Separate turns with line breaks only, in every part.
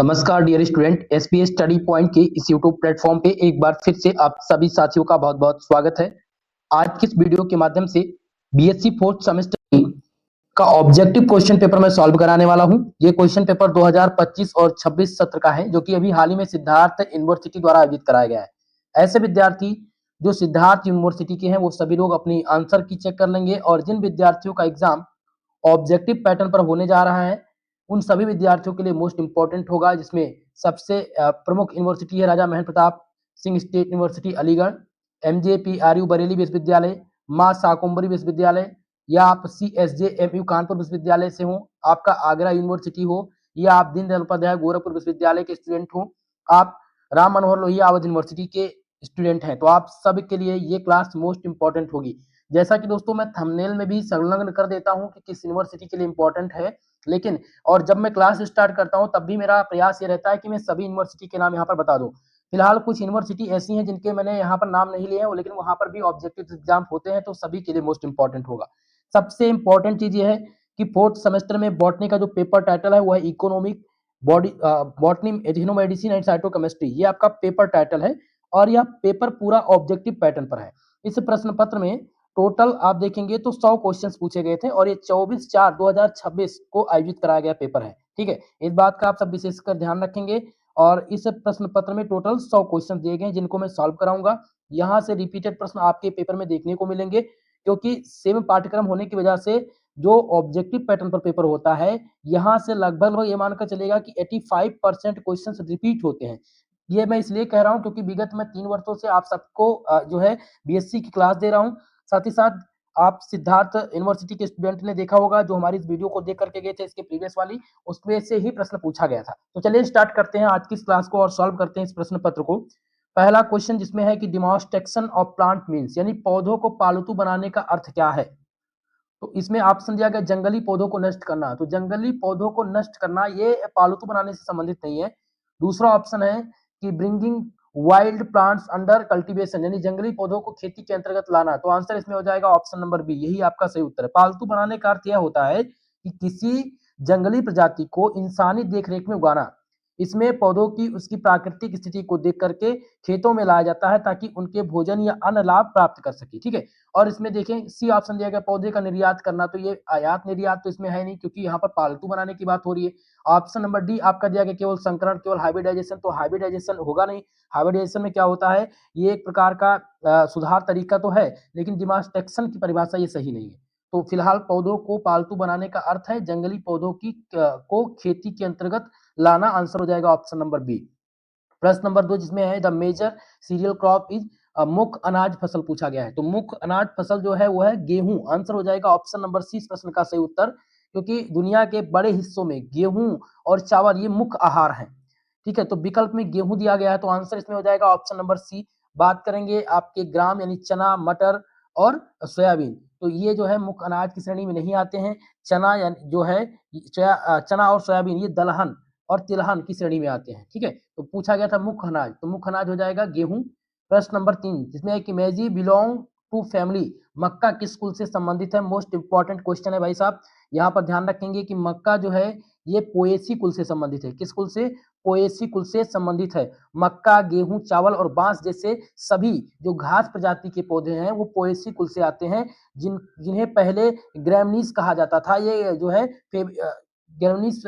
नमस्कार dear student, SPS study point के इस यूट्यूब प्लेटफॉर्म पे एक बार फिर से आप सभी साथियों का बहुत बहुत स्वागत है। आज की इस वीडियो के माध्यम से बीएससी फोर्थ सेमेस्टर का ऑब्जेक्टिव क्वेश्चन पेपर मैं सॉल्व कराने वाला हूं। ये क्वेश्चन पेपर 2025 और 26 सत्र का है, जो कि अभी हाल ही में सिद्धार्थ यूनिवर्सिटी द्वारा आयोजित कराया गया है। ऐसे विद्यार्थी जो सिद्धार्थ यूनिवर्सिटी के हैं वो सभी लोग अपनी आंसर की चेक कर लेंगे, और जिन विद्यार्थियों का एग्जाम ऑब्जेक्टिव पैटर्न पर होने जा रहा है उन सभी विद्यार्थियों के लिए मोस्ट इंपॉर्टेंट होगा, जिसमें सबसे प्रमुख यूनिवर्सिटी है Raja Mahendra Pratap Singh state university Aligarh, MJPRU Bareilly विश्वविद्यालय, मां शाकुंभरी विश्वविद्यालय, या आप सीएसजेएमयू कानपुर विश्वविद्यालय से हो, आपका आगरा यूनिवर्सिटी हो, या आप दीनदयाल उपाध्याय गोरखपुर विश्वविद्यालय के स्टूडेंट हो, आप राम मनोहर लोहिया अवध यूनिवर्सिटी के स्टूडेंट हैं, तो आप सब के लिए ये क्लास मोस्ट इंपॉर्टेंट होगी। जैसा कि दोस्तों मैं थंबनेल में भी संलग्न कर देता हूं कि किस यूनिवर्सिटी के लिए इंपॉर्टेंट है, लेकिन और जब मैं क्लास स्टार्ट करता हूं तब भी मेरा प्रयास ये रहता है कि मैं सभी यूनिवर्सिटी के नाम यहाँ पर बता दूं। फिलहाल कुछ यूनिवर्सिटी ऐसी हैं जिनके मैंने यहाँ पर नाम नहीं लिए हैं, लेकिन वहां पर भी ऑब्जेक्टिव एग्जाम होते हैं, तो सभी के लिए मोस्ट इंपॉर्टेंट होगा। सबसे इंपॉर्टेंट चीज ये है कि फोर्थ सेमेस्टर में बॉटनी का जो पेपर टाइटल है वो है इकोनॉमिक बॉडी बॉटनी एथनोमेडिसिन एंड साइटोकेमिस्ट्री, ये आपका पेपर टाइटल है, और यह पेपर पूरा ऑब्जेक्टिव पैटर्न पर है। इस प्रश्न पत्र में टोटल आप देखेंगे तो 100 क्वेश्चंस पूछे गए थे, और ये 24/4/2026 को आयोजित कराया गया पेपर है। ठीक है, इस बात का आप सब विशेषकर ध्यान रखेंगे। और इस प्रश्न पत्र में टोटल 100 क्वेश्चन दिए गए जिनको मैं सॉल्व कराऊंगा। यहाँ से रिपीटेड प्रश्न आपके पेपर में देखने को मिलेंगे, क्योंकि सेम पाठ्यक्रम होने की वजह से जो ऑब्जेक्टिव पैटर्न पर पेपर होता है, यहाँ से लगभग ये मानकर चलेगा कि 85% क्वेश्चंस रिपीट होते हैं। ये मैं इसलिए कह रहा हूँ क्योंकि विगत में 3 वर्षों से आप सबको जो है बीएससी की क्लास दे रहा हूँ। साथ ही साथ आप सिद्धार्थ यूनिवर्सिटी के स्टूडेंट ने देखा होगा जो हमारी इस वीडियो को देख करके गए थे, इसके प्रीवियस वाली, उसमें से ही प्रश्न पूछा गया था। तो चलिए स्टार्ट करते हैं आज की इस क्लास को और सॉल्व करते हैं इस प्रश्न पत्र को। पहला क्वेश्चन जिसमें है कि डिमॉन्स्ट्रेशन ऑफ प्लांट मीन्स, यानी पौधों को पालतू बनाने का अर्थ क्या है। तो इसमें ऑप्शन दिया गया जंगली पौधों को नष्ट करना, तो जंगली पौधों को नष्ट करना ये पालतू बनाने से संबंधित नहीं है। दूसरा ऑप्शन है कि bringing wild plants under cultivation, यानी जंगली पौधों को खेती के अंतर्गत लाना, तो आंसर इसमें हो जाएगा ऑप्शन नंबर बी, यही आपका सही उत्तर है। पालतू बनाने का अर्थ यह होता है कि किसी जंगली प्रजाति को इंसानी देखरेख में उगाना। इसमें पौधों की उसकी प्राकृतिक स्थिति को देख करके खेतों में लाया जाता है ताकि उनके भोजन या अन्य लाभ प्राप्त कर सके। ठीक है, और इसमें देखें सी ऑप्शन दिया गया पौधे का निर्यात करना, तो ये आयात निर्यात तो इसमें है नहीं, क्योंकि यहाँ पर पालतू बनाने की बात हो रही है। ऑप्शन नंबर डी आपका दिया गया केवल संकरण, केवल हाइब्रिडाइजेशन, तो हाइब्रिडाइजेशन होगा नहीं। हाइब्रिडाइजेशन में क्या होता है, ये एक प्रकार का सुधार तरीका तो है, लेकिन डिमॉन्स्ट्रेशन की परिभाषा ये सही नहीं है। तो फिलहाल पौधों को पालतू बनाने का अर्थ है जंगली पौधों की को खेती के अंतर्गत लाना, आंसर हो जाएगा ऑप्शन नंबर बी। प्रश्न नंबर 2 जिसमें है the major cereal crop is, मुख्य अनाज फसल पूछा गया है, तो मुख्य अनाज फसल जो है वो है गेहूं, आंसर हो जाएगा ऑप्शन नंबर सी इस प्रश्न का सही उत्तर, क्योंकि दुनिया के बड़े हिस्सों में गेहूं और चावल ये मुख्य आहार हैं। ठीक है, तो विकल्प में गेहूं दिया गया है, तो आंसर इसमें हो जाएगा ऑप्शन नंबर सी। बात करेंगे आपके ग्राम यानी चना, मटर और सोयाबीन, तो ये जो है मुख्य अनाज की श्रेणी में नहीं आते हैं। चना यानी जो है चना और सोयाबीन ये दलहन और तिलहन की श्रेणी में आते हैं। ठीक है, तो पूछा गया था मुख्य अनाज, तो मुख्य अनाज हो जाएगा गेहूं। प्रश्न नंबर 3 जिसमें है कि मैजी बिलोंग टू फैमिली, मक्का किस कुल से संबंधित है, मोस्ट इंपॉर्टेंट क्वेश्चन है भाई साहब। यहाँ पर ध्यान रखेंगे कि मक्का जो है ये पोएसी कुल से संबंधित है। किस कुल से, पोएसी कुल से संबंधित है। मक्का, गेहूं, चावल और बांस जैसे सभी जो घास प्रजाति के पौधे हैं वो पोएसी कुल से आते हैं, जिन्हें पहले ग्रैमनीस कहा जाता था। ये जो है ग्रैमनीस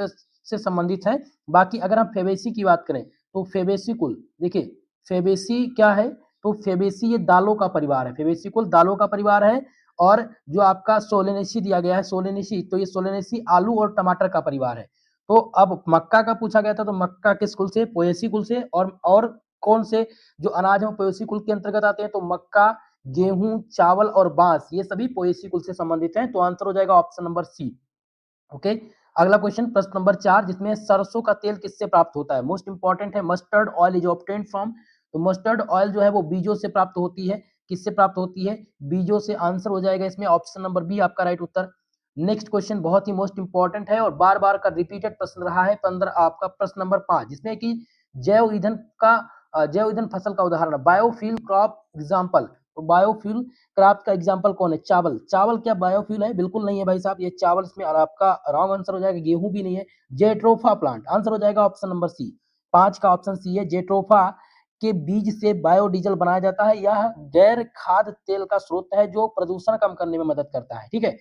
से संबंधित है। बाकी अगर हम फेबेसी की बात करें तो फेबेसी कुल, देखिए फेबेसी क्या है, तो फेबेसी ये दालों का परिवार है, फेबेसी कुल दालों का परिवार है। और जो आपका सोलेनेसी दिया गया है, सोलेनेसी, तो ये सोलेनेसी आलू और टमाटर का परिवार है। तो अब मक्का का पूछा गया था, तो मक्का किस कुल से, पोएसी कुल से। और कौन से जो अनाज है पोएसी कुल के अंतर्गत आते हैं, तो मक्का, गेहूं, चावल और बांस ये सभी पोएसी कुल से संबंधित हैं, तो आंसर हो जाएगा ऑप्शन नंबर सी। ओके, अगला क्वेश्चन प्रश्न नंबर 4 जिसमें सरसों का तेल किससे प्राप्त होता है, मोस्ट इंपॉर्टेंट है। Mustard oil is obtained from, तो मस्टर्ड ऑयल जो है वो बीजों से प्राप्त होती है। किससे प्राप्त होती है, बीजों से, आंसर हो जाएगा इसमें ऑप्शन नंबर बी आपका राइट उत्तर। नेक्स्ट क्वेश्चन बहुत ही मोस्ट इंपॉर्टेंट है और बार बार का रिपीटेड प्रश्न रहा है, 15 आपका प्रश्न नंबर 5 जिसमें कि जैव ईंधन का जैव ईंधन फसल का उदाहरण, बायोफ्यूल क्रॉप एग्जाम्पल, तो बायोफ्यूल क्राफ्ट का एग्जांपल कौन है? चावल। चावल क्या बायोफ्यूल है? बिल्कुल नहीं है भाई साहब, ये चावल इसमें और आपका रॉन्ग आंसर हो जाएगा। गेहूं भी नहीं है। जेट्रोफा प्लांट आंसर हो जाएगा ऑप्शन नंबर सी। 5 का ऑप्शन सी है। जेट्रोफा के बीज से बायोडीजल बनाया जाता है। यह गैर खाद्य तेल का स्रोत है जो प्रदूषण कम करने में मदद करता है। ठीक है,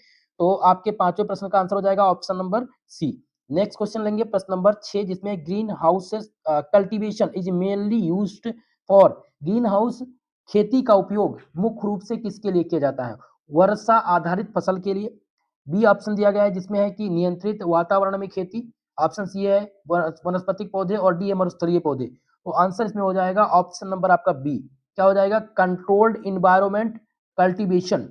तो आपके पांचों प्रश्न का आंसर हो जाएगा option number C. Next question लेंगे प्रश्न नंबर 6, जिसमें green house cultivation is mainly used for. Green house खेती का उपयोग मुख्य रूप से किसके लिए किया जाता है? वर्षा आधारित फसल के लिए। बी ऑप्शन दिया गया है जिसमें है कि नियंत्रित वातावरण में खेती। ऑप्शन सी है वनस्पतिक पौधे, और डी है मरुस्थलीय पौधे। तो आंसर इसमें हो जाएगा ऑप्शन नंबर आपका बी। क्या हो जाएगा? कंट्रोल्ड इन्वायरमेंट कल्टीवेशन,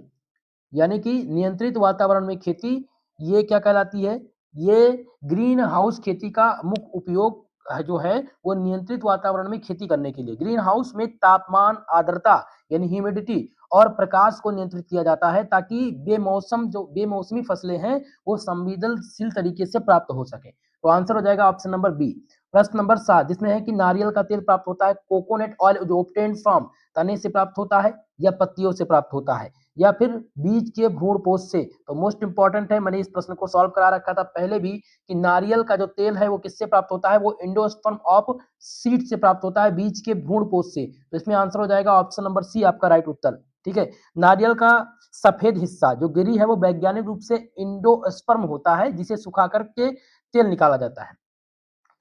यानी कि नियंत्रित वातावरण में खेती। ये क्या कहलाती है? ये ग्रीन हाउस खेती का मुख्य उपयोग जो है वो नियंत्रित वातावरण में खेती करने के लिए। ग्रीन हाउस में तापमान, आर्द्रता यानी ह्यूमिडिटी और प्रकाश को नियंत्रित किया जाता है ताकि बेमौसमी फसलें हैं वो संवेदनशील तरीके से प्राप्त हो सके। तो आंसर हो जाएगा ऑप्शन नंबर बी। प्रश्न नंबर 7, जिसमें है कि नारियल का तेल प्राप्त होता है। कोकोनट ऑयल जो ऑब्टेन्ड फ्रॉम तने से प्राप्त होता है या पत्तियों से प्राप्त होता है या फिर बीज के भ्रूणपोष से? तो मोस्ट इंपॉर्टेंट है, मैंने इस प्रश्न को सॉल्व करा रखा था पहले भी कि नारियल का जो तेल है वो किससे प्राप्त होता है? वो एंडोस्पर्म ऑफ सीड से प्राप्त होता है, बीज के भ्रूणपोष से। तो इसमें आंसर हो जाएगा ऑप्शन नंबर सी आपका राइट उत्तर। ठीक है, नारियल का सफेद हिस्सा जो गिरी है वो वैज्ञानिक रूप से एंडोस्पर्म होता है जिसे सुखा करके तेल निकाला जाता है।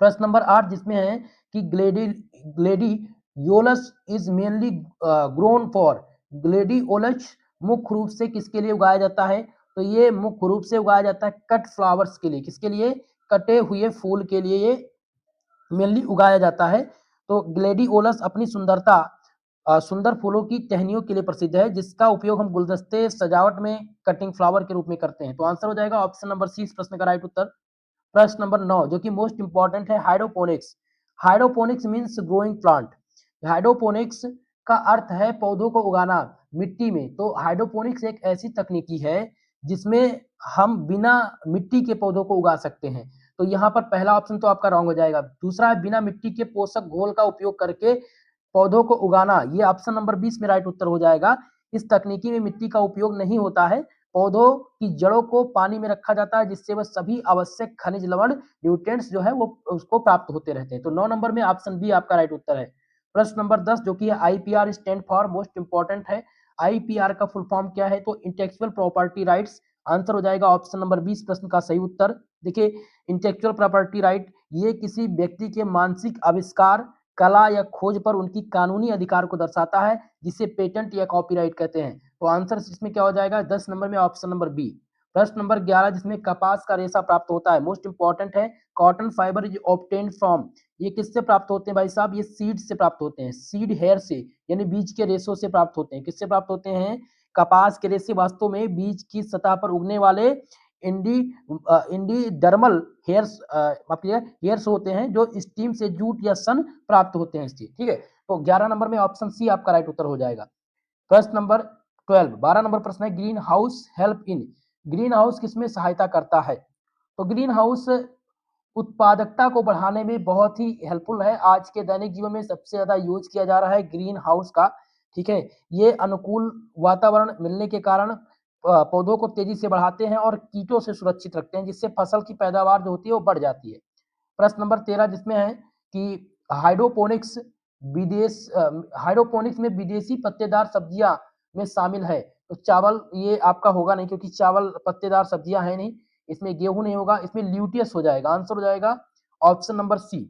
प्रश्न नंबर 8, जिसमें है कि gladiolus is mainly grown for. Gladiolus मुख्य रूप से किसके लिए उगाया जाता है? तो ये मुख्य रूप से उगाया जाता है कट फ्लावर्स के लिए। किसके लिए? कटे हुए फूल के लिए ये मेनली उगाया जाता है। तो ग्लेडियोलस अपनी सुंदर फूलों की टहनियों के लिए प्रसिद्ध है जिसका उपयोग हम गुलदस्ते सजावट में कटिंग फ्लावर के रूप में करते हैं। तो आंसर हो जाएगा ऑप्शन नंबर सी इस प्रश्न का राइट उत्तर। प्रश्न नंबर 9, जो कि मोस्ट इंपॉर्टेंट है, hydroponics. Hydroponics means growing plant. Hydroponics का अर्थ है पौधों को उगाना मिट्टी में। तो हाइड्रोपोनिक्स एक ऐसी तकनीकी है जिसमें हम बिना मिट्टी के पौधों को उगा सकते हैं। तो यहाँ पर पहला ऑप्शन तो आपका रॉन्ग हो जाएगा। दूसरा है बिना मिट्टी के पोषक घोल का उपयोग करके पौधों को उगाना। ये ऑप्शन नंबर 20 में राइट उत्तर हो जाएगा। इस तकनीकी में मिट्टी का उपयोग नहीं होता है। पौधों की जड़ों को पानी में रखा जाता है जिससे वह सभी आवश्यक खनिज लवण न्यूट्रिएंट्स जो है वो उसको प्राप्त होते रहते हैं। तो 9 नंबर में ऑप्शन बी आपका राइट उत्तर है। प्रश्न नंबर 10, जो कि है IPR stand for, most important है। आईपीआर का फुल फॉर्म क्या है? तो इंटेलेक्चुअल प्रॉपर्टी राइट्स। आंसर हो जाएगा ऑप्शन नंबर 20 प्रश्न का सही उत्तर। देखिए, इंटेलेक्चुअल प्रॉपर्टी राइट ये किसी व्यक्ति के मानसिक आविष्कार, कला या खोज पर उनकी कानूनी अधिकार को दर्शाता है जिसे पेटेंट या कॉपीराइट कहते हैं। तो आंसर इसमें क्या हो जाएगा? 10 नंबर में ऑप्शन नंबर बी। प्रश्न नंबर 11, जिसमें कपास का रेशा प्राप्त होता है, मोस्ट इंपॉर्टेंट है। Cotton fibre is obtained from. ये किससे प्राप्त होते हैं भाई साहब? ये सीड से प्राप्त होते हैं, सीड हेयर से, यानी बीज के रेशों से प्राप्त होते हैं। किससे प्राप्त होते हैं? कपास के रेशे वास्तव में बीज की सतह पर उगने वाले इंडी इंडीडर्मल हेयर्स होते हैं जो स्टीम से जूट या सन प्राप्त होते हैं इससे। ठीक है, तो 11 नंबर में ऑप्शन सी आपका राइट उत्तर हो जाएगा। प्रश्न नंबर 12 नंबर प्रश्न है, green house help in. Green house किसमें सहायता करता है? तो ग्रीन हाउस उत्पादकता को बढ़ाने में बहुत ही हेल्पफुल है। आज के दैनिक जीवन में सबसे ज्यादा यूज किया जा रहा है ग्रीन हाउस का। ठीक है, ये अनुकूल वातावरण मिलने के कारण पौधों को तेजी से बढ़ाते हैं और कीटों से सुरक्षित रखते हैं जिससे फसल की पैदावार जो होती है वो बढ़ जाती है। प्रश्न नंबर 13, जिसमें है कि हाइड्रोपोनिक्स हाइड्रोपोनिक्स में विदेशी पत्तेदार सब्जियां में शामिल है। तो चावल ये आपका होगा नहीं क्योंकि चावल पत्तेदार सब्जियां है नहीं। इसमें गेहूं नहीं होगा, इसमें ल्यूटियस हो जाएगा। आंसर हो जाएगा ऑप्शन नंबर सी।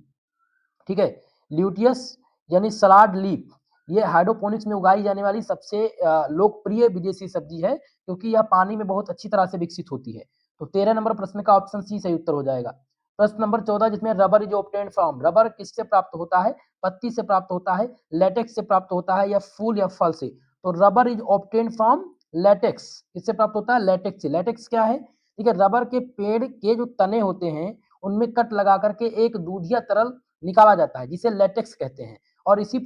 ठीक है, ल्यूटियस यानी सलाड लीफ, ये हाइड्रोपोनिक्स में उगाई जाने वाली सबसे लोकप्रिय विदेशी सब्जी है क्योंकि यह पानी में बहुत अच्छी तरह से विकसित होती है। तो 13 नंबर प्रश्न का ऑप्शन सी सही उत्तर हो जाएगा। प्रश्न नंबर 14, जिसमें rubber is obtained from. Rubber किससे प्राप्त होता है? पत्ती से प्राप्त होता है, लेटेक्स से प्राप्त होता है या फूल या फल से? तो rubber is obtained from latex. किससे प्राप्त होता है? लेटेक्स से। लेटेक्स क्या है? ठीक है, रबर के पेड़ के जो तने होते हैं उनमें कट लगा करके एक दूधिया तरल निकाला जाता है जिसे लेटेक्स कहते हैं और इसको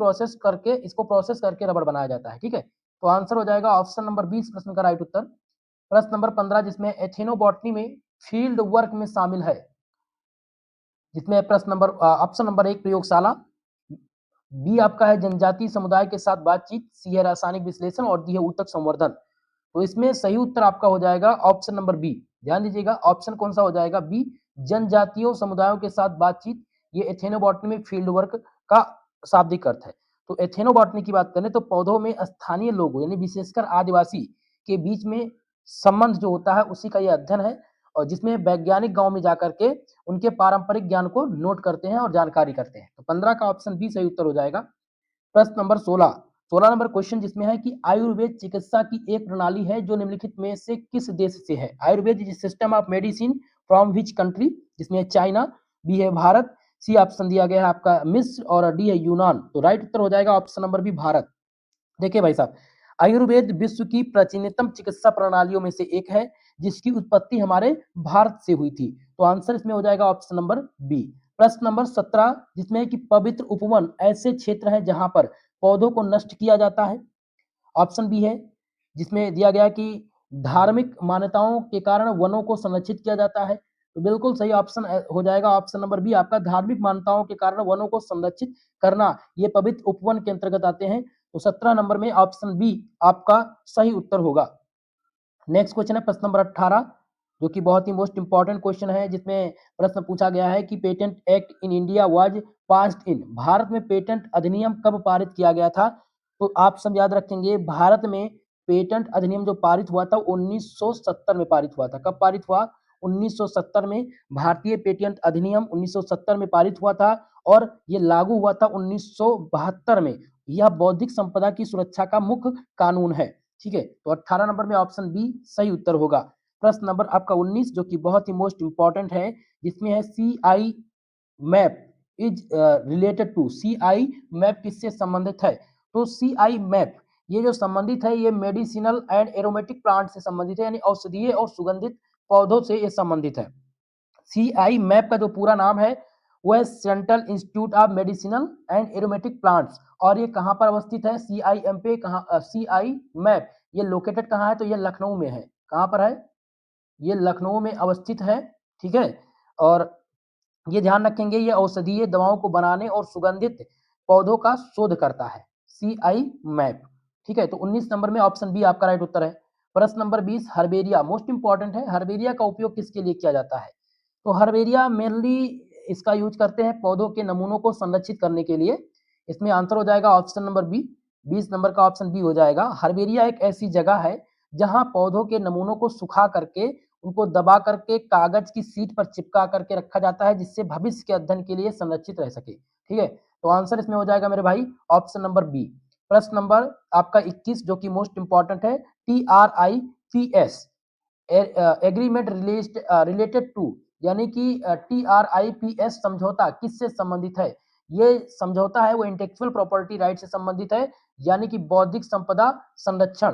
प्रोसेस करके रबर बनाया जाता है। ठीक है, तो आंसर हो जाएगा ऑप्शन नंबर 20 प्रश्न का राइट उत्तर। प्रश्न नंबर 15, जिसमें एथेनोबॉटनी में फील्ड वर्क में शामिल है, जिसमें प्रश्न नंबर ऑप्शन नंबर 1 प्रयोगशाला, बी आपका है जनजातीय समुदाय के साथ बातचीत, सी है रासायनिक विश्लेषण और डी है ऊतक संवर्धन। तो इसमें सही उत्तर आपका हो जाएगा ऑप्शन नंबर बी। ध्यान दीजिएगा ऑप्शन कौन सा हो जाएगा, बी, जनजातीय समुदायों के साथ बातचीत। ये एथेनोबॉटनी में फील्ड वर्क का शाब्दिक अर्थ है। तो एथेनोबॉटनी की बात करें तो पौधों में स्थानीय लोगों यानी विशेषकर आदिवासी के बीच में संबंध जो होता है उसी का यह अध्ययन है, और जिसमें वैज्ञानिक गांव में जाकर के उनके पारंपरिक ज्ञान को नोट करते हैं और जानकारी करते हैं। तो 15 का ऑप्शन बी सही उत्तर हो जाएगा। प्रश्न नंबर 16 नंबर क्वेश्चन जिसमें है कि आयुर्वेद चिकित्सा की एक प्रणाली है जो निम्नलिखित में से किस देश से है। Ayurveda is system of medicine from which country, जिसमें चाइना, बी है भारत, सी ऑप्शन दिया गया है आपका मिस्र और डी है यूनान। तो राइट उत्तर हो जाएगा ऑप्शन नंबर बी भारत। देखिए भाई साहब, आयुर्वेद विश्व की प्राचीनतम चिकित्सा प्रणालियों में से एक है जिसकी उत्पत्ति हमारे भारत से हुई थी। तो आंसर इसमें हो जाएगा ऑप्शन नंबर बी। प्रश्न नंबर 17 जिसमें है कि पवित्र उपवन ऐसे क्षेत्र हैं जहां पर पौधों को नष्ट किया जाता है। ऑप्शन बी है जिसमें दिया गया कि धार्मिक मान्यताओं के कारण वनों को संरक्षित किया जाता है। तो बिल्कुल सही ऑप्शन हो जाएगा ऑप्शन नंबर बी आपका, धार्मिक मान्यताओं के कारण वनों को संरक्षित करना ये पवित्र उपवन के अंतर्गत आते हैं। तो 17 नंबर में ऑप्शन बी आपका सही उत्तर होगा। नेक्स्ट क्वेश्चन है प्रश्न नंबर 18 जो कि बहुत ही मोस्ट इंपॉर्टेंट क्वेश्चन है, जिसमें प्रश्न पूछा गया है कि patent act in India was passed in, Bharat में पेटेंट अधिनियम कब पारित किया गया था। तो आप सब याद रखेंगे भारत में पेटेंट अधिनियम जो पारित हुआ था 1970 में पारित हुआ था। कब पारित हुआ, 1970 में भारतीय पेटेंट अधिनियम 1970 में पारित हुआ था और ये लागू हुआ था 1972 में। यह बौद्धिक संपदा की सुरक्षा का मुख्य कानून है। ठीक है, तो 18 नंबर में ऑप्शन बी सही उत्तर होगा। प्रश्न नंबर आपका 19 जो कि बहुत ही मोस्ट इंपॉर्टेंट है, जिसमें है C I map is related to, C I map किससे संबंधित है। तो सी आई मैप ये जो संबंधित है ये मेडिसिनल एंड एरोमेटिक प्लांट से संबंधित है, यानी औषधीय और सुगंधित पौधों से ये संबंधित है। सी आई मैप का जो पूरा नाम है वो है central institute of medicinal and aromatic plants, और ये कहाँ पर अवस्थित है, सी आई एम पे कहाँ, सी आई मैप ये लोकेटेड कहाँ है, तो ये लखनऊ में है। कहाँ पर है, ये लखनऊ में अवस्थित है। ठीक है, और ये ध्यान रखेंगे ये औषधीय दवाओं को बनाने और सुगंधित पौधों का शोध करता है, सी आई मैप। ठीक है, तो 19 नंबर में ऑप्शन बी आपका राइट उत्तर है। प्रश्न नंबर 20 हर्बेरिया मोस्ट इंपॉर्टेंट है, हर्बेरिया का उपयोग किसके लिए किया जाता है। तो हर्बेरिया मेनली इसका यूज करते हैं पौधों के नमूनों को संरक्षित करने के लिए। इसमें आंसर हो जाएगा ऑप्शन नंबर बी, 20 नंबर का ऑप्शन बी हो जाएगा। हर्बेरिया एक ऐसी जगह है जहां पौधों के नमूनों को सुखा करके उनको दबा करके कागज की सीट पर चिपका करके रखा जाता है जिससे भविष्य के अध्ययन के लिए संरक्षित रह सके। ठीक है, तो आंसर इसमें हो जाएगा मेरे भाई ऑप्शन नंबर बी। प्रश्न नंबर आपका 21 जो कि मोस्ट इंपॉर्टेंट है, TRIPS एग्रीमेंट रिलेटेड टू, यानी कि TRIPS समझौता किससे संबंधित है। ये समझौता है वो इंटेलेक्चुअल प्रॉपर्टी राइट से संबंधित है, यानी कि बौद्धिक संपदा संरक्षण।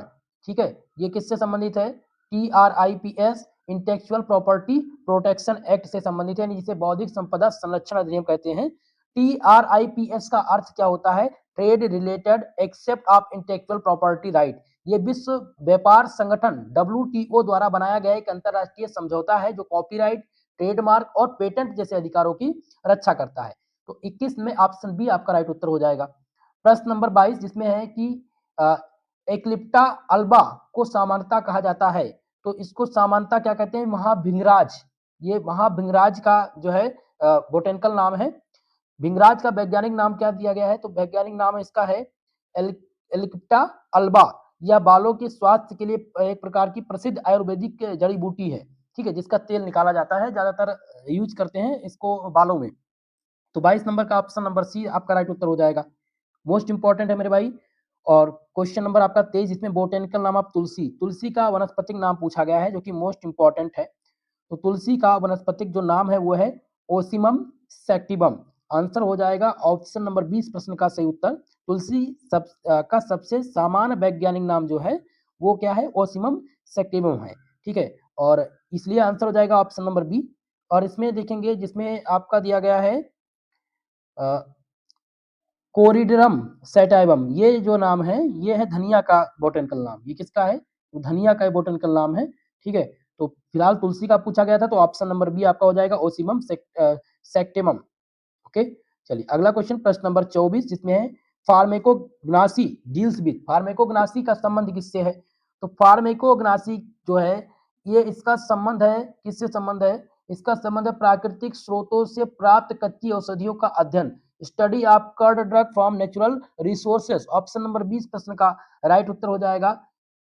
ठीक है, ये किससे संबंधित है, TRIPS intellectual property protection act से संबंधित है, जिसे बौद्धिक संपदा संरक्षण अधिनियम कहते हैं। TRIPS का अर्थ क्या होता है, trade related except of intellectual property right. ये विश्व व्यापार संगठन WTO द्वारा बनाया गया एक अंतरराष्ट्रीय समझौता है जो कॉपीराइट, ट्रेडमार्क और पेटेंट जैसे अधिकारों की रक्षा करता है। तो 21 में ऑप्शन बी आपका राइट उत्तर हो जाएगा। प्रश्न नंबर 22 जिसमें है कि एक्लिप्टा अल्बा को सामान्यता कहा जाता है। तो इसको सामान्यता क्या कहते हैं, महाभिंगराज। ये महाभिंगराज का जो है बोटेनिकल नाम है। भिंगराज का वैज्ञानिक नाम क्या दिया गया है, तो वैज्ञानिक नाम इसका है एलिक्टा अल्बा। यह बालों के स्वास्थ्य के लिए एक प्रकार की प्रसिद्ध आयुर्वेदिक जड़ी बूटी है। ठीक है, जिसका तेल निकाला जाता है, ज्यादातर यूज करते हैं इसको बालों में। तो 22 नंबर का ऑप्शन नंबर सी आपका राइट उत्तर हो जाएगा। मोस्ट इंपॉर्टेंट है मेरे भाई। और क्वेश्चन नंबर आपका 23 इसमें बोटेनिकल नाम ऑफ तुलसी, तुलसी का वनस्पतिक नाम पूछा गया है जो कि मोस्ट इंपॉर्टेंट है। तो तुलसी का वनस्पतिक जो नाम है वो है ओसिमम सैक्टिवम। आंसर हो जाएगा ऑप्शन नंबर 20 प्रश्न का सही उत्तर। तुलसी का सबसे सामान्य वैज्ञानिक नाम जो है वो क्या है, ओसिमम सैक्टिवम है। ठीक है, और इसलिए आंसर हो जाएगा ऑप्शन नंबर बी। और इसमें देखेंगे जिसमें आपका दिया गया है कोरिडरम सैटाइवम, ये जो नाम है ये है धनिया का बोटेनिकल नाम। ये किसका है, तो धनिया का बोटेनिकल नाम है। ठीक है, तो फिलहाल तुलसी का पूछा गया था तो ऑप्शन नंबर बी आपका हो जाएगा ओसिमम सैक्टिवम। ओके, चलिए अगला क्वेश्चन प्रश्न नंबर 24 जिसमें है फार्मेकोग्नासी डील्स विद, फार्मेकोग्नासी का संबंध किससे है? तो फार्मेकोग्नासी जो है ये इसका संबंध है, किससे संबंध है? इसका संबंध है प्राकृतिक स्रोतों से प्राप्त कच्ची औषधियों का अध्ययन, study of crude drug from natural resources. Option number 20 प्रश्न का राइट उत्तर हो जाएगा।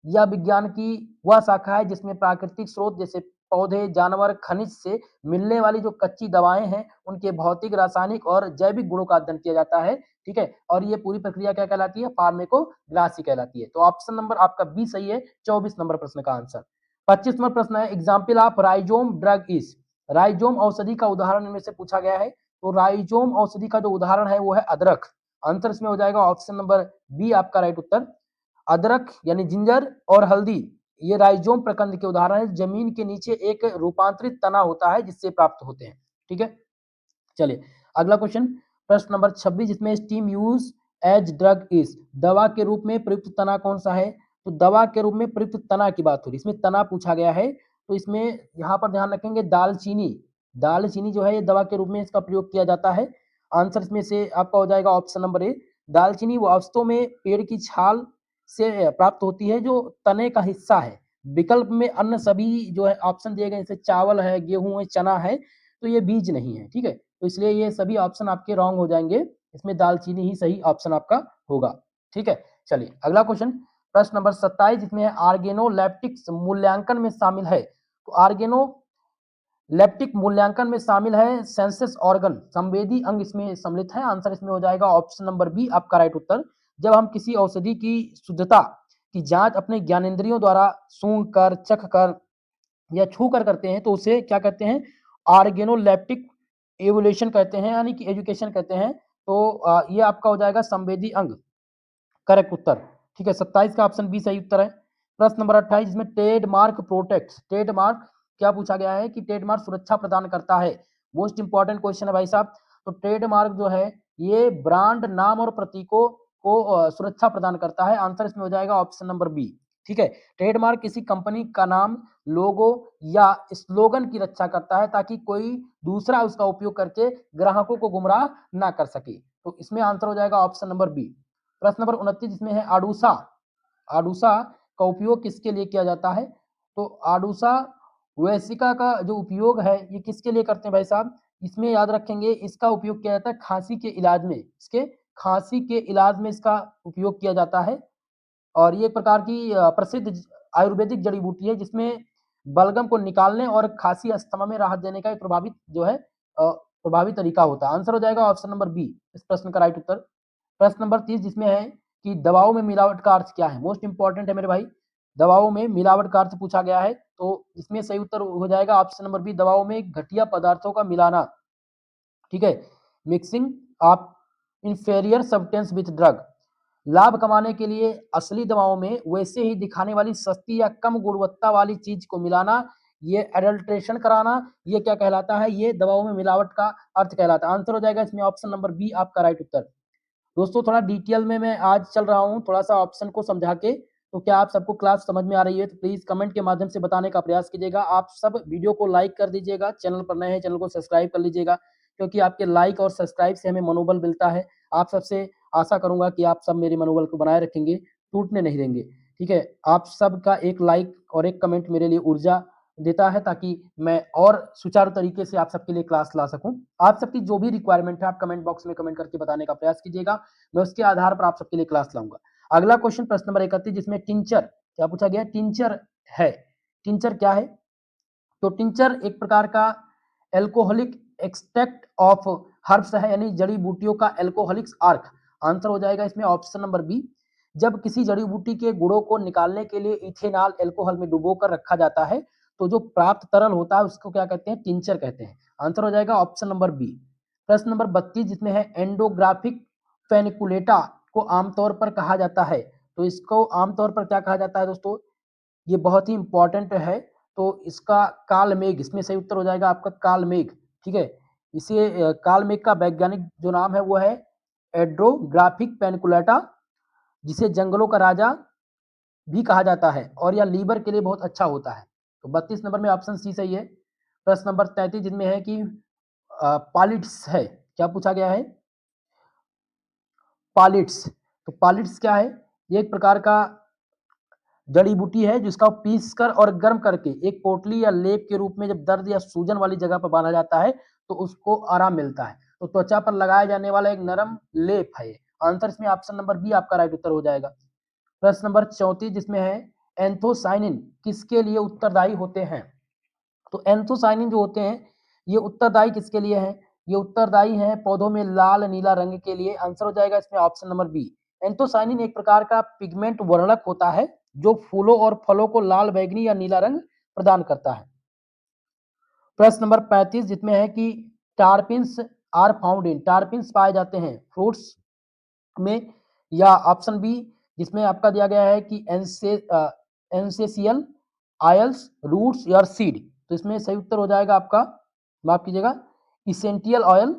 यह विज्ञान की वह शाखा है जिसमें प्राकृतिक स्रोत जैसे पौधे, जानवर, खनिज से मिलने वाली जो कच्ची दवाएं हैं उनके भौतिक, रासायनिक और जैविक गुणों का अध्ययन किया जाता है। ठीक है, और ये पूरी प्रक्रिया क्या कहलाती है? फार्मेकोग्नासी कहलाती है। तो ऑप्शन नंबर आपका बी सही है 24 नंबर प्रश्न का आंसर। 25 नंबर प्रश्न है example of rhizome drug is, rhizome औषधि का उदाहरण इनमें से पूछा गया है। तो राइजोम औषधि का जो उदाहरण है वो है अदरक। आंसर इसमें हो जाएगा ऑप्शन नंबर बी आपका राइट उत्तर। अदरक यानी जिंजर और हल्दी ये राइजोम प्रकंद के उदाहरण है। जमीन के नीचे एक रूपांतरित तना होता है जिससे प्राप्त होते हैं। ठीक है, चलिए अगला क्वेश्चन प्रश्न नंबर 26 जिसमें stem use as drug is, दवा के रूप में प्रयुक्त तना कौन सा है? तो दवा के रूप में प्रयुक्त तना की बात हो रही है, इसमें तना पूछा गया है। तो इसमें यहाँ पर ध्यान रखेंगे दालचीनी, दालचीनी जो है ये दवा के रूप में इसका प्रयोग किया जाता है। आंसर इसमें से आपका हो जाएगा ऑप्शन नंबर ए। दालचीनी वास्तव में पेड़ की छाल से प्राप्त होती है जो तने का हिस्सा है। विकल्प में अन्य सभी जो है ऑप्शन दिए गए जैसे चावल है, गेहूं है, चना है, तो ये बीज नहीं है। ठीक है, तो इसलिए ये सभी ऑप्शन आपके रॉन्ग हो जाएंगे, इसमें दालचीनी ही सही ऑप्शन आपका होगा। ठीक है, चलिए अगला क्वेश्चन प्रश्न नंबर 27 जिसमें है आर्गेनोलेप्टिक्स मूल्यांकन में शामिल है। तो आर्गेनोलेप्टिक मूल्यांकन में शामिल है सेंसस ऑर्गन, संवेदी अंग इसमें सम्मिलित है। आंसर इसमें हो जाएगा ऑप्शन नंबर बी आपका राइट उत्तर। जब हम किसी औषधि की शुद्धता की जांच अपने ज्ञानेंद्रियों द्वारा सूंघ कर, चख कर या छू कर करते हैं तो उसे क्या कहते हैं? आर्गेनोलेप्टिक एवोल्यूशन कहते हैं, यानी कि एजुकेशन कहते हैं। तो ये आपका हो जाएगा संवेदी अंग, करेक्ट उत्तर। ठीक है, 27 का ऑप्शन बी सही उत्तर है। प्रश्न नंबर 28 जिसमें ट्रेडमार्क प्रोटेक्ट, ट्रेडमार्क क्या पूछा गया है? कि ट्रेडमार्क सुरक्षा प्रदान करता है। मोस्ट इंपॉर्टेंट क्वेश्चन है भाई साहब। तो ट्रेडमार्क जो है ये ब्रांड नाम और प्रतीकों को सुरक्षा प्रदान करता है। आंसर इसमें हो जाएगा ऑप्शन नंबर बी। ठीक है, ट्रेडमार्क किसी कंपनी का नाम, लोगो या स्लोगन की रक्षा करता है ताकि कोई दूसरा उसका उपयोग करके ग्राहकों को गुमराह ना कर सके। तो इसमें आंसर हो जाएगा ऑप्शन नंबर बी। प्रश्न नंबर 29 जिसमें है आडूसा, आडूसा का उपयोग किसके लिए किया जाता है? तो आडूसा वेसिका का जो उपयोग है ये किसके लिए करते हैं भाई साहब? इसमें याद रखेंगे इसका उपयोग किया जाता है खांसी के इलाज में, इसके खांसी के इलाज में इसका उपयोग किया जाता है। और ये एक प्रकार की प्रसिद्ध आयुर्वेदिक जड़ी बूटी है जिसमें बलगम को निकालने और खांसी अस्थमा में राहत देने का एक प्रभावित जो है प्रभावी तरीका होता है। आंसर हो जाएगा ऑप्शन नंबर बी इस प्रश्न का राइट उत्तर। प्रश्न नंबर 30 जिसमें है कि दवाओं में मिलावट का अर्थ क्या है? मोस्ट इंपॉर्टेंट है मेरे भाई, दवाओं में मिलावट का अर्थ पूछा गया है। तो इसमें सही उत्तर हो जाएगा ऑप्शन नंबर बी, दवाओं में घटिया पदार्थों का मिलाना। ठीक है, mixing of inferior substance with drug, लाभ कमाने के लिए असली दवाओं में वैसे ही दिखाने वाली सस्ती या कम गुणवत्ता वाली चीज को मिलाना, ये एडल्ट्रेशन कराना, ये क्या कहलाता है? ये दवाओं में मिलावट का अर्थ कहलाता है। आंसर हो जाएगा इसमें ऑप्शन नंबर बी आपका राइट उत्तर। दोस्तों थोड़ा डिटेल में मैं आज चल रहा हूँ थोड़ा सा ऑप्शन को समझा के, तो क्या आप सबको क्लास समझ में आ रही है? तो प्लीज कमेंट के माध्यम से बताने का प्रयास कीजिएगा। आप सब वीडियो को लाइक कर दीजिएगा, चैनल पर नए हैं चैनल को सब्सक्राइब कर लीजिएगा, क्योंकि आपके लाइक और सब्सक्राइब से हमें मनोबल मिलता है। आप सबसे आशा करूंगा कि आप सब मेरे मनोबल को बनाए रखेंगे, टूटने नहीं देंगे। ठीक है, आप सबका एक लाइक और एक कमेंट मेरे लिए ऊर्जा देता है ताकि मैं और सुचारू तरीके से आप सबके लिए क्लास ला सकूं। आप सबकी जो भी रिक्वायरमेंट है आप कमेंट बॉक्स में कमेंट करके बताने का प्रयास कीजिएगा, मैं उसके आधार पर आप सबके लिए क्लास लाऊंगा। अगला क्वेश्चन प्रश्न नंबर 31 जिसमें टिंचर क्या पूछा गया? टिंचर है, टिंचर क्या है? तो टिंचर एक प्रकार का एल्कोहलिक एक्सट्रैक्ट ऑफ हर्ब्स है, यानी जड़ी बूटियों का एल्कोहलिक्स आर्क। आंसर हो जाएगा इसमें ऑप्शन नंबर बी। जब किसी जड़ी बूटी के गुणों को निकालने के लिए इथेनॉल एल्कोहल में डुबोकर रखा जाता है तो जो प्राप्त तरल होता है उसको क्या कहते हैं? टिंचर कहते हैं। आंसर हो जाएगा ऑप्शन नंबर बी। प्रश्न नंबर 32 जिसमें है एंडोग्राफिक पेनिकुलेटा को आमतौर पर कहा जाता है। तो इसको आमतौर पर क्या कहा जाता है दोस्तों? ये बहुत ही इंपॉर्टेंट है। तो इसका कालमेघ, इसमें सही उत्तर हो जाएगा आपका कालमेघ। ठीक है, इसे कालमेघ का वैज्ञानिक जो नाम है वो है एड्रोग्राफिक पेनिकुलेटा, जिसे जंगलों का राजा भी कहा जाता है और यह लीवर के लिए बहुत अच्छा होता है। तो 32 नंबर में ऑप्शन सी सही है। प्रश्न नंबर 33 जिसमें है कि पॉलिट्स है, क्या पूछा गया है? पालिट्स। तो पालिट्स क्या है? ये एक प्रकार का जड़ी बूटी है जिसका पीस कर और गर्म करके एक पोटली या लेप के रूप में जब दर्द या सूजन वाली जगह पर बांधा जाता है तो उसको आराम मिलता है। तो त्वचा पर लगाया जाने वाला एक नरम लेप है ये। आंसर इसमें ऑप्शन नंबर बी आपका राइट उत्तर हो जाएगा। प्रश्न नंबर 34 जिसमें है एंथोसाइनिन किसके लिए उत्तरदायी होते हैं? तो एंथोसाइनिन जो होते हैं ये उत्तरदायी किसके लिए हैं? ये उत्तरदायी हैं पौधों में लाल नीला रंग के लिए। आंसर हो जाएगा इसमें ऑप्शन नंबर बी। एंथोसाइनिन एक प्रकार का पिगमेंट वर्णक होता है जो फूलों और फलों को लाल बैंगनी या नीला रंग प्रदान करता है। प्रश्न नंबर 35 जिसमें है कि टारपिन्स आर फाउंड इन, टारपिन्स पाए जाते हैं फ्रूट्स में, या ऑप्शन बी जिसमें आपका दिया गया है कि एंसेसियल आयल्स रूट्स या सीड। तो इसमें सही उत्तर हो जाएगा आपका, माफ कीजिएगा, इसेंटियल ऑयल।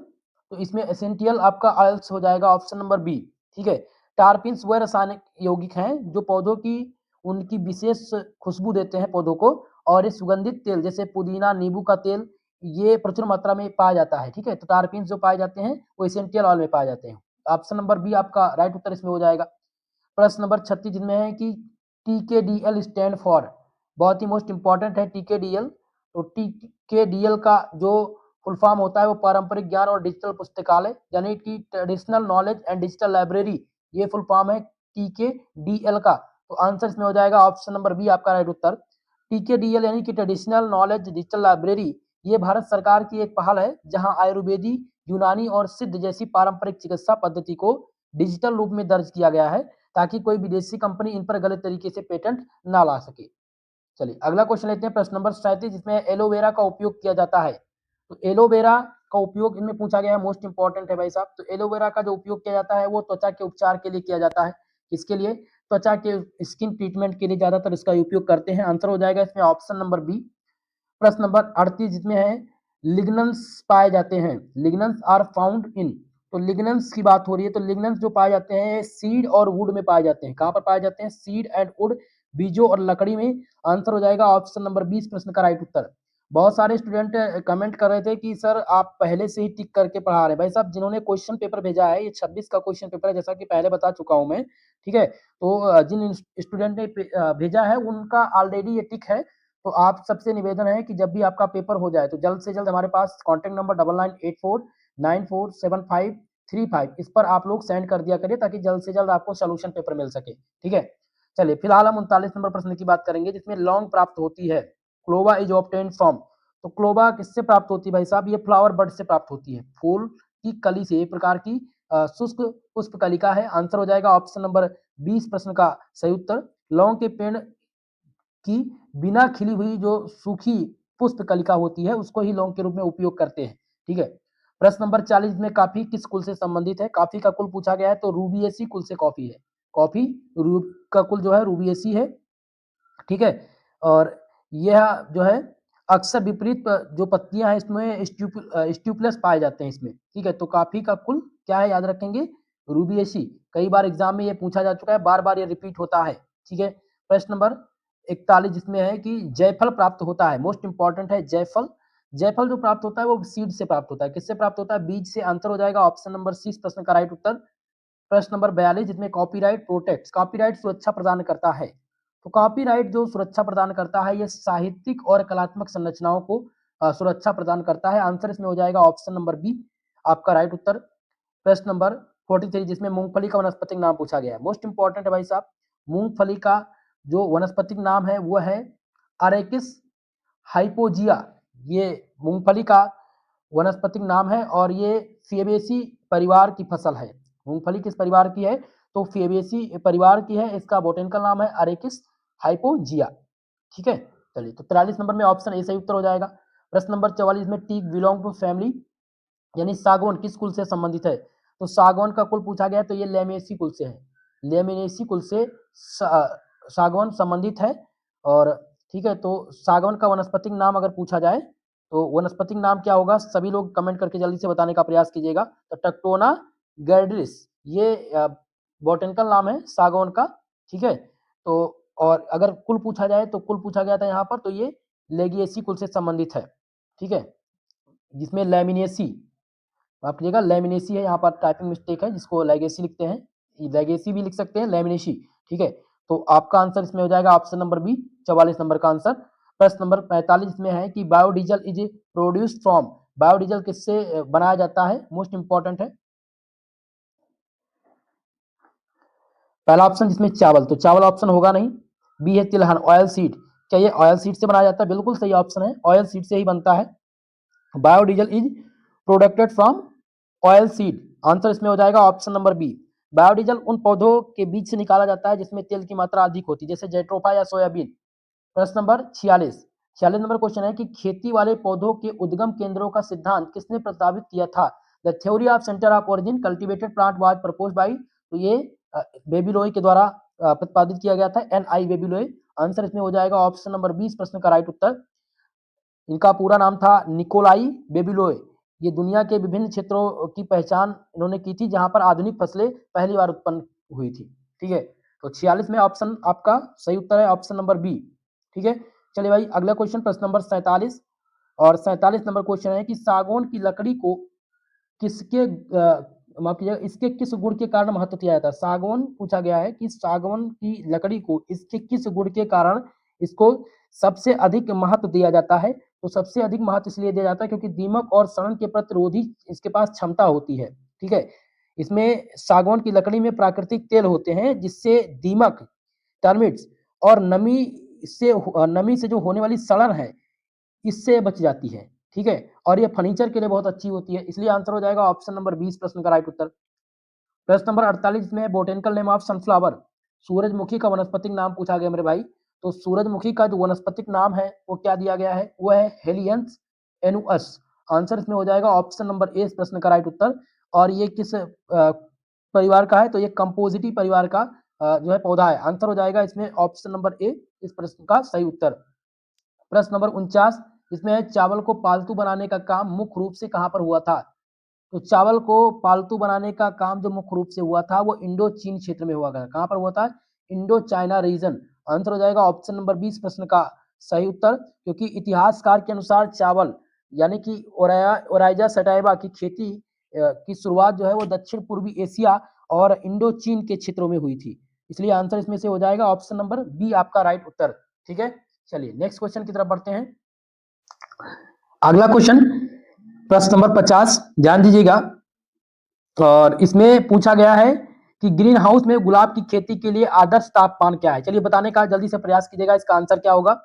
तो इसमें एसेंटियल आपका ऑयल्स हो जाएगा ऑप्शन नंबर बी। ठीक है। टारपिन्स वह रासायनिक यौगिक हैं जो पौधों की उनकी विशेष खुशबू देते हैं पौधों को, और ये सुगंधित तेल जैसे पुदीना नींबू का तेल ये प्रचुर मात्रा में पाया जाता है। ठीक है। तो टारपिन्स जो पाए जाते हैं वो एसेंटियल ऑयल में पाए जाते हैं। ऑप्शन नंबर बी आपका राइट उत्तर इसमें हो जाएगा। प्रश्न नंबर 36 जिनमें है कि टीकेडीएल स्टैंड फॉर, बहुत ही मोस्ट इंपॉर्टेंट है टीकेडीएल। तो टीकेडीएल का जो फुल फॉर्म होता है वो पारंपरिक ज्ञान और डिजिटल पुस्तकालय यानी कि traditional knowledge and digital library, ये फुल फॉर्म है टीकेडीएल का। तो आंसर इसमें हो जाएगा ऑप्शन नंबर बी आपका राइट उत्तर। टीकेडीएल यानी कि ट्रेडिशनल नॉलेज डिजिटल लाइब्रेरी ये भारत सरकार की एक पहल है जहां आयुर्वेदी यूनानी और सिद्ध जैसी पारंपरिक चिकित्सा पद्धति को डिजिटल रूप में दर्ज किया गया है ताकि कोई विदेशी कंपनी इन पर गलत तरीके से पेटेंट ना ला सके। चलिए अगला क्वेश्चन लेते हैं प्रश्न नंबर 37 जिसमें एलोवेरा का उपयोग किया जाता है। तो एलोवेरा का उपयोग इनमें पूछा गया है, मोस्ट इंपॉर्टेंट है भाई साहब। तो एलोवेरा का जो उपयोग किया जाता है वो त्वचा के उपचार के लिए किया जाता है। किसके लिए? त्वचा के स्किन ट्रीटमेंट के लिए ज्यादातर इसका उपयोग करते हैं। आंसर हो जाएगा इसमें ऑप्शन नंबर बी। प्रश्न नंबर 38 जिसमें है लिग्नन्स पाए जाते हैं, लिग्नन्स आर फाउंड इन। तो लिग्नन्स की बात हो रही है। तो लिग्नन्स जो पाए जाते हैं सीड और वुड में पाए जाते हैं। कहां पर पाए जाते हैं? सीड एंड वुड, बीजों और लकड़ी में। आंसर हो जाएगा ऑप्शन नंबर 20 प्रश्न का राइट उत्तर। बहुत सारे स्टूडेंट कमेंट कर रहे थे कि सर आप पहले से ही टिक करके पढ़ा रहे हैं। भाई साहब जिन्होंने क्वेश्चन पेपर भेजा है ये 26 का क्वेश्चन पेपर है जैसा कि पहले बता चुका हूं मैं। ठीक है। तो जिन स्टूडेंट ने भेजा है उनका ऑलरेडी ये टिक है। तो आप सबसे निवेदन है कि जब भी आपका पेपर हो जाए तो जल्द से जल्द हमारे पास कॉन्टैक्ट नंबर 9984947535 इस पर आप लोग सेंड कर दिया करिए ताकि जल्द से जल्द आपको सोल्यूशन पेपर मिल सके। ठीक है। चलिए फिलहाल हम 39 नंबर प्रश्न की बात करेंगे जिसमें लौंग प्राप्त होती है। क्लोवा इज ऑब्टेन्ड फ्रॉम। तो क्लोवा किससे प्राप्त होती है भाई साहब? ये फ्लावर बर्ड से प्राप्त होती है, फूल की कली से। एक प्रकार की शुष्क पुष्प कलिका है। आंसर हो जाएगा ऑप्शन नंबर 20 प्रश्न का सही उत्तर। लौंग के पेड़ की बिना खिली हुई जो सूखी पुष्प कलिका होती है उसको ही लौंग के रूप में उपयोग करते हैं। ठीक है। प्रश्न नंबर 40 में कॉफी किस कुल से संबंधित है? कॉफी का कुल पूछा गया है तो रूबिएसी कुल से कॉफी है। कॉफी का कुल जो है रूबिएसी है। ठीक है। और यह जो है अक्सर विपरीत जो पत्तियां हैं इसमें स्ट्यूप्लस पाए जाते हैं इसमें। ठीक है। तो कॉफी का कुल क्या है याद रखेंगे? रूबिएसी। कई बार एग्जाम में ये पूछा जा चुका है, बार बार ये रिपीट होता है। ठीक है। प्रश्न नंबर 41 जिसमें है कि जायफल प्राप्त होता है, मोस्ट इंपॉर्टेंट है जायफल। जायफल जो प्राप्त होता है वो सीड से प्राप्त होता है। किससे प्राप्त होता है? बीज से। आंसर हो जाएगा ऑप्शन नंबर सी प्रश्न का राइट उत्तर। प्रश्न नंबर 42 जिसमें कॉपीराइट प्रोटेक्ट्स, कॉपीराइट सुरक्षा प्रदान करता है। तो कॉपीराइट जो सुरक्षा प्रदान करता है ये साहित्यिक और कलात्मक संरचनाओं को सुरक्षा प्रदान करता है। आंसर इसमें हो जाएगा ऑप्शन नंबर बी आपका राइट उत्तर। प्रश्न नंबर 43 जिसमें मूंगफली का वनस्पतिक नाम पूछा गया है, मोस्ट इंपॉर्टेंट है भाई साहब। मूंगफली का जो वनस्पतिक नाम है वो है अरेकिस हाइपोजिया। ये मूंगफली का वनस्पतिक नाम है और ये फेबेसी परिवार की फसल है। मूंगफली किस परिवार की है? तो फेबेसी परिवार की है। इसका बोटेनिकल नाम है अरेकिस हाइपोजिया। ठीक है। चलिए तो 43 नंबर में ऑप्शन ए सही उत्तर हो जाएगा। प्रश्न नंबर 44 में टीक बिलोंग टू फैमिली यानी सागौन किस कुल से संबंधित है? तो सागौन का कुल पूछा गया है तो ये लेमेसी कुल से है। लेमिनेसी कुल से सागौन संबंधित है। और ठीक है। तो सागौन का वनस्पतिक नाम अगर पूछा जाए तो वनस्पतिक नाम क्या होगा? सभी लोग कमेंट करके जल्दी से बताने का प्रयास कीजिएगा। तो टक्टोना गैड्रिस ये बोटेनिकल नाम है सागौन का। ठीक है। तो और अगर कुल पूछा जाए तो कुल पूछा गया था यहाँ पर तो ये लेगिएसी कुल से संबंधित है। ठीक है। जिसमें लेमिनेसी माफ कीजिएगा, लेमिनेसी है, यहाँ पर टाइपिंग मिस्टेक है, जिसको लेगेसी लिखते हैं, लेगेसी भी लिख सकते हैं, लेमिनेसी। ठीक है, तो आपका आंसर इसमें हो जाएगा ऑप्शन नंबर बी, 44 नंबर का आंसर। प्रश्न नंबर 45 में है कि biodiesel is produced from, biodiesel किससे बनाया जाता है, मोस्ट इंपॉर्टेंट है। पहला ऑप्शन जिसमें चावल, तो चावल ऑप्शन होगा नहीं। बी है तिलहन, ऑयल सीड, क्या ये ऑयल सीड से बनाया जाता है, बिल्कुल सही ऑप्शन है, ऑयल सीड से ही बनता है। Biodiesel is प्रोडक्टेड from oil seed, answer इसमें हो जाएगा ऑप्शन नंबर बी। बायोडीजल उन पौधों के बीज से निकाला जाता है जिसमें तेल की मात्रा अधिक होती है, जैसे जेट्रोफा या सोयाबीन। प्रश्न नंबर 46 नंबर क्वेश्चन है कि खेती वाले पौधों के उद्गम केंद्रों का सिद्धांत किसने प्रस्तावित किया था। The theory of centre of origin cultivated plant was proposed by, तो ये बेबीलोय के द्वारा प्रतिपादित किया गया था, NI बेबीलोय। आंसर इसमें हो जाएगा ऑप्शन नंबर 20 प्रश्न का राइट उत्तर। इनका पूरा नाम था निकोलाई बेबीलोय। ये दुनिया के विभिन्न क्षेत्रों की पहचान इन्होंने की थी जहां पर आधुनिक फसलें पहली बार उत्पन्न हुई थी। ठीक है, तो 46 में ऑप्शन आपका सही उत्तर है ऑप्शन नंबर बी। ठीक है, चलिए भाई अगला क्वेश्चन, प्रश्न नंबर 47 और 47 नंबर क्वेश्चन है कि सागौन की लकड़ी को किसके माफ कीजिएगा, इसके किस गुण के कारण महत्व दिया जाता है। सागौन पूछा गया है कि सागौन की लकड़ी को इसके किस गुण के कारण इसको सबसे अधिक महत्व दिया जाता है। तो सबसे अधिक महत्व इसलिए दिया जाता है क्योंकि दीमक और सड़न के प्रतिरोधी इसके पास क्षमता होती है। ठीक है, इसमें सागौन की लकड़ी में प्राकृतिक तेल होते हैं जिससे दीमक, टर्मिट्स और नमी से जो होने वाली सड़न है इससे बच जाती है। ठीक है, और ये फर्नीचर के लिए बहुत अच्छी होती है, इसलिए आंसर हो जाएगा ऑप्शन नंबर 20 प्रश्न का राइट उत्तर। प्रश्न नंबर 48 में बोटेनिकल नेम ऑफ सनफ्लावर, सूरजमुखी का वनस्पतिक नाम पूछा गया मेरे भाई। तो सूरजमुखी का जो वनस्पतिक नाम है वो क्या दिया गया है, वो है हेलियंस एनुअस। आंसर इसमें हो जाएगा ऑप्शन नंबर ए प्रश्न का राइट उत्तर। और ये किस परिवार का है, तो ये कंपोजिटी परिवार का जो है पौधा है। आंसर हो जाएगा इसमें ऑप्शन नंबर ए इस प्रश्न का सही उत्तर। प्रश्न नंबर 49 इसमें है चावल को पालतू बनाने का काम मुख्य रूप से कहां पर हुआ था। तो चावल को पालतू बनाने का काम जो मुख्य रूप से हुआ था वो इंडो चीन क्षेत्र में हुआ था। कहां पर हुआ था, इंडो चाइना रीजन। आंसर हो जाएगा ऑप्शन नंबर 20 प्रश्न का सही उत्तर। क्योंकि इतिहासकार के अनुसार चावल यानी कि ओराइजा सटाइवा की खेती की शुरुआत जो है वो दक्षिण पूर्वी एशिया और इंडो चीन के क्षेत्रों में हुई थी, इसलिए आंसर इसमें से हो जाएगा ऑप्शन नंबर बी आपका राइट उत्तर। ठीक है, चलिए नेक्स्ट क्वेश्चन की तरफ बढ़ते हैं। अगला क्वेश्चन प्रश्न नंबर 50 ध्यान दीजिएगा, और इसमें पूछा गया है कि ग्रीन हाउस में गुलाब की खेती के लिए आदर्श तापमान क्या है। चलिए बताने का जल्दी से प्रयास कीजिएगा, इसका आंसर क्या होगा।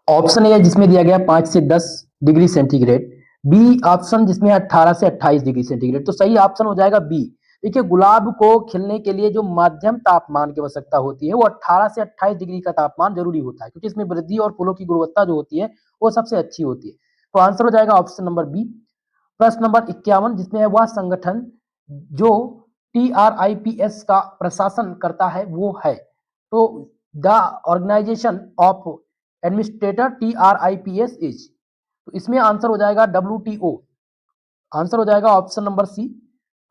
ऑप्शन ए जिसमें दिया गया 5 से 10 डिग्री सेंटीग्रेड, बी ऑप्शन जिसमें 18 से 28 डिग्री सेंटीग्रेड। तो सही ऑप्शन हो जाएगा बी। देखिए गुलाब को खिलने के लिए जो माध्यम तापमान की आवश्यकता होती है वो 18 से 28 डिग्री का तापमान जरूरी होता है, क्योंकि इसमें वृद्धि और फूलों की गुणवत्ता जो होती है वो सबसे अच्छी होती है। तो आंसर हो जाएगा ऑप्शन नंबर बी। प्रश्न नंबर 51 जिसमें है वह संगठन जो TRIPS का प्रशासन करता है वो है। तो the organisation of administrator TRIPS is, तो इसमें आंसर हो जाएगा WTO। आंसर हो जाएगा option number C,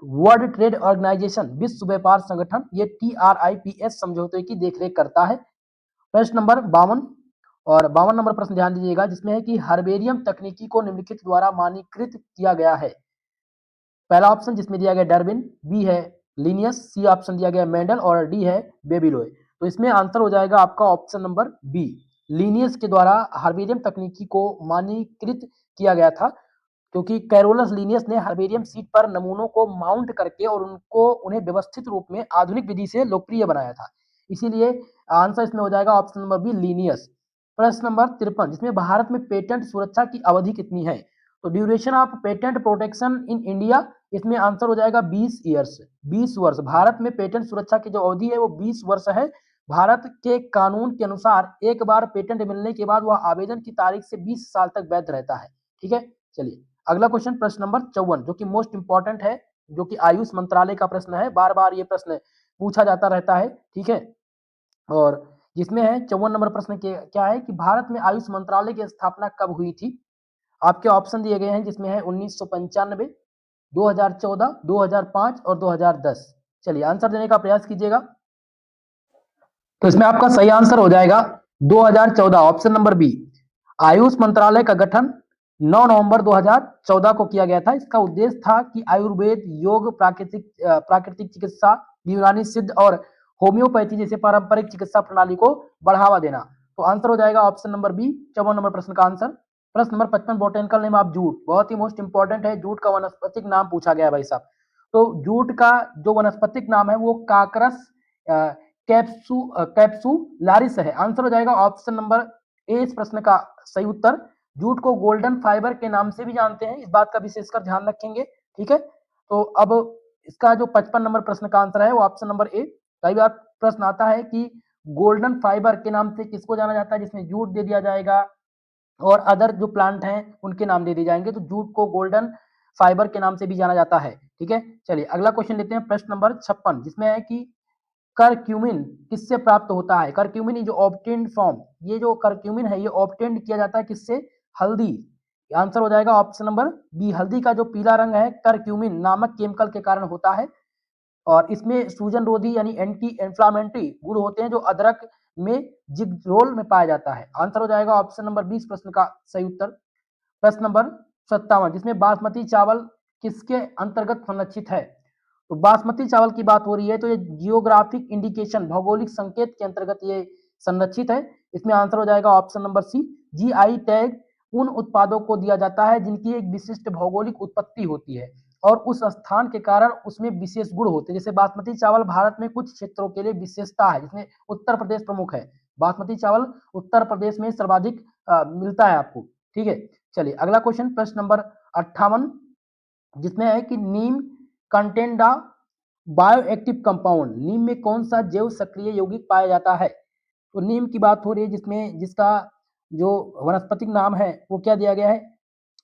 World Trade Organisation, विश्व व्यापार संगठन, ये TRIPS समझौते की देखरेख करता है। प्रश्न नंबर 52 और 52 नंबर प्रश्न ध्यान दीजिएगा, जिसमें है कि हर्बेरियम तकनीकी को निम्नलिखित द्वारा मानकीकृत किया गया है। पहला ऑप्शन जिसमें दिया गया डार्विन, बी है लिनियस, सी ऑप्शन दिया गया मेंडल और डी है बेबीलोय। तो इसमें आंसर हो जाएगा आपका ऑप्शन नंबर बी, लिनियस के द्वारा हर्बेरियम तकनीकी को मानकीकृत किया गया था, क्योंकि कैरोलस लिनियस ने हर्बेरियम सीट पर नमूनों को माउंट करके और उन्हें व्यवस्थित रूप में आधुनिक विधि से लोकप्रिय बनाया था, इसीलिए आंसर इसमें हो जाएगा ऑप्शन नंबर बी लिनियस। प्रश्न नंबर 53 जिसमें भारत में पेटेंट सुरक्षा की अवधि कितनी है। तो duration of patent protection in India, इसमें आंसर हो जाएगा 20 ईयर्स, 20 वर्ष। भारत में पेटेंट सुरक्षा की जो अवधि है वो 20 वर्ष है। भारत के कानून के अनुसार एक बार पेटेंट मिलने के बाद वह आवेदन की तारीख से 20 साल तक वैध रहता है। ठीक है, चलिए अगला क्वेश्चन प्रश्न नंबर 54 जो कि मोस्ट इंपॉर्टेंट है, जो कि आयुष मंत्रालय का प्रश्न है, बार बार ये प्रश्न पूछा जाता रहता है। ठीक है, और जिसमें है 54 नंबर प्रश्न के क्या है कि भारत में आयुष मंत्रालय की स्थापना कब हुई थी। आपके ऑप्शन दिए गए हैं जिसमें है 1995, 2014, 2005 और 2010। चलिए आंसर देने का प्रयास कीजिएगा। तो इसमें आपका सही आंसर हो जाएगा 2014 ऑप्शन नंबर बी। आयुष मंत्रालय का गठन 9 नवंबर 2014 को किया गया था। इसका उद्देश्य था कि आयुर्वेद, योग, प्राकृतिक चिकित्सा, यूनानी सिद्ध और होम्योपैथी जैसे पारंपरिक चिकित्सा प्रणाली को बढ़ावा देना। तो आंसर हो जाएगा ऑप्शन नंबर बी, 54 नंबर प्रश्न का आंसर। प्रश्न number 55, botanical name of jute, बहुत ही मोस्ट इंपॉर्टेंट है। जूट का वनस्पतिक नाम पूछा गया भाई साहब। तो जूट का जो वनस्पतिक नाम है वो काकरस कैप्सुलारिस है। आंसर हो जाएगा ऑप्शन नंबर ए इस प्रश्न का सही उत्तर। जूट को गोल्डन फाइबर के नाम से भी जानते हैं, इस बात का विशेषकर ध्यान रखेंगे। ठीक है, तो अब इसका जो 55 नंबर प्रश्न का आंसर है वो ऑप्शन नंबर ए। कई बार प्रश्न आता है कि गोल्डन फाइबर के नाम से किसको जाना जाता है, जिसमें जूट दे दिया जाएगा और अदर जो प्लांट हैं उनके नाम दे दिए जाएंगे। तो जूट को गोल्डन फाइबर के नाम से भी जाना जाता है। ठीक है, चलिए अगला क्वेश्चन लेते हैं, प्रश्न नंबर 56, जिसमें है कि करक्यूमिन किससे प्राप्त होता है। करक्यूमिन ये जो ऑब्टेन्ड फ्रॉम, ये जो करक्यूमिन है ये ऑब्टेन्ड किया जाता है किससे, हल्दी। आंसर हो जाएगा ऑप्शन नंबर बी, हल्दी का जो पीला रंग है करक्यूमिन नामक केमिकल के कारण होता है। और इसमें सूजन रोधी यानी एंटी इंफ्लामेटरी गुण होते हैं जो अदरक में जिगरोल में पाया जाता है। आंसर हो जाएगा ऑप्शन नंबर 20 प्रश्न का सही उत्तर। प्रश्न नंबर 57, जिसमें बासमती चावल किसके अंतर्गत संरक्षित है। तो बासमती चावल की बात हो रही है तो ये जियोग्राफिक इंडिकेशन, भौगोलिक संकेत के अंतर्गत ये संरक्षित है। इसमें आंसर हो जाएगा option number C, GI tag उन उत्पादों को दिया जाता है जिनकी एक विशिष्ट भौगोलिक उत्पत्ति होती है और उस स्थान के कारण उसमें विशेष गुण होते हैं। जैसे बासमती चावल भारत में कुछ क्षेत्रों के लिए विशेषता है, जिसमें उत्तर प्रदेश प्रमुख है। बासमती चावल उत्तर प्रदेश में सर्वाधिक मिलता है आपको। ठीक है, चलिए अगला क्वेश्चन, प्रश्न नंबर 58, जिसमें है कि नीम कंटेंट द बायोएक्टिव कंपाउंड, नीम में कौन सा जैव सक्रिय यौगिक पाया जाता है। तो नीम की बात हो रही है जिसमें जिसका जो वनस्पतिक नाम है वो क्या दिया गया है,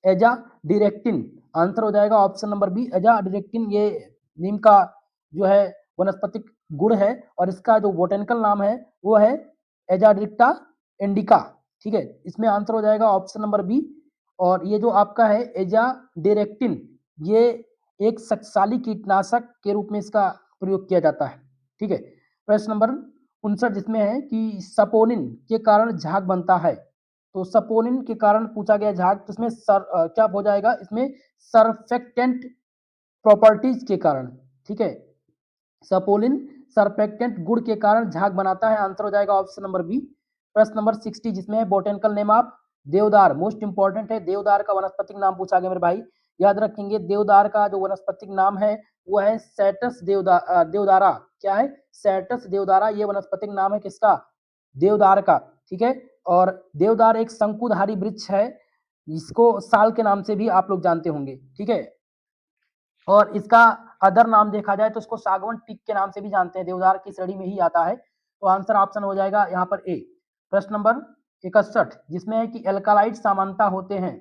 एजाडिरेक्टिन। आंसर हो जाएगा ऑप्शन नंबर बी, एजाडिरेक्टिन। ये नीम का जो है वनस्पतिक गुण है और इसका जो बोटेनिकल नाम है वो है एजाडिरेक्टा इंडिका। ठीक है, इसमें आंसर हो जाएगा ऑप्शन नंबर बी। और ये जो आपका है एजाडिरेक्टिन, ये एक शक्तिशाली कीटनाशक के रूप में इसका प्रयोग किया जाता है। ठीक है, प्रश्न नंबर 59, जिसमें है कि सपोनिन के कारण झाग बनता है। तो सपोनिन के कारण पूछा गया झाग, तो इसमें क्या हो जाएगा, इसमें सरफेक्टेंट प्रॉपर्टीज के कारण। ठीक है, सपोलिन सरफेक्टेंट गुण के कारण झाग बनाता है। आंसर हो जाएगा ऑप्शन नंबर बी। प्रश्न नंबर 60, जिसमें है बोटेनिकल नेम ऑफ देवदार, मोस्ट इंपॉर्टेंट है। देवदार का वनस्पतिक नाम पूछा गया मेरे भाई, याद रखेंगे। देवदार का जो वनस्पतिक नाम है वो है सैटस देवदारा। क्या है, सैटस देवदारा, ये वनस्पतिक नाम है किसका, देवदार का। ठीक है, और देवदार एक शंकुधारी वृक्ष है, इसको साल के नाम से भी आप लोग जानते होंगे। ठीक है, और इसका अदर नाम देखा जाए तो इसको सागवन टिक के नाम से भी जानते हैं, देवदार की श्रेणी में ही आता है। तो आंसर ऑप्शन हो जाएगा यहाँ पर ए। प्रश्न नंबर 61, जिसमें है कि एल्कालाइड समानता होते हैं,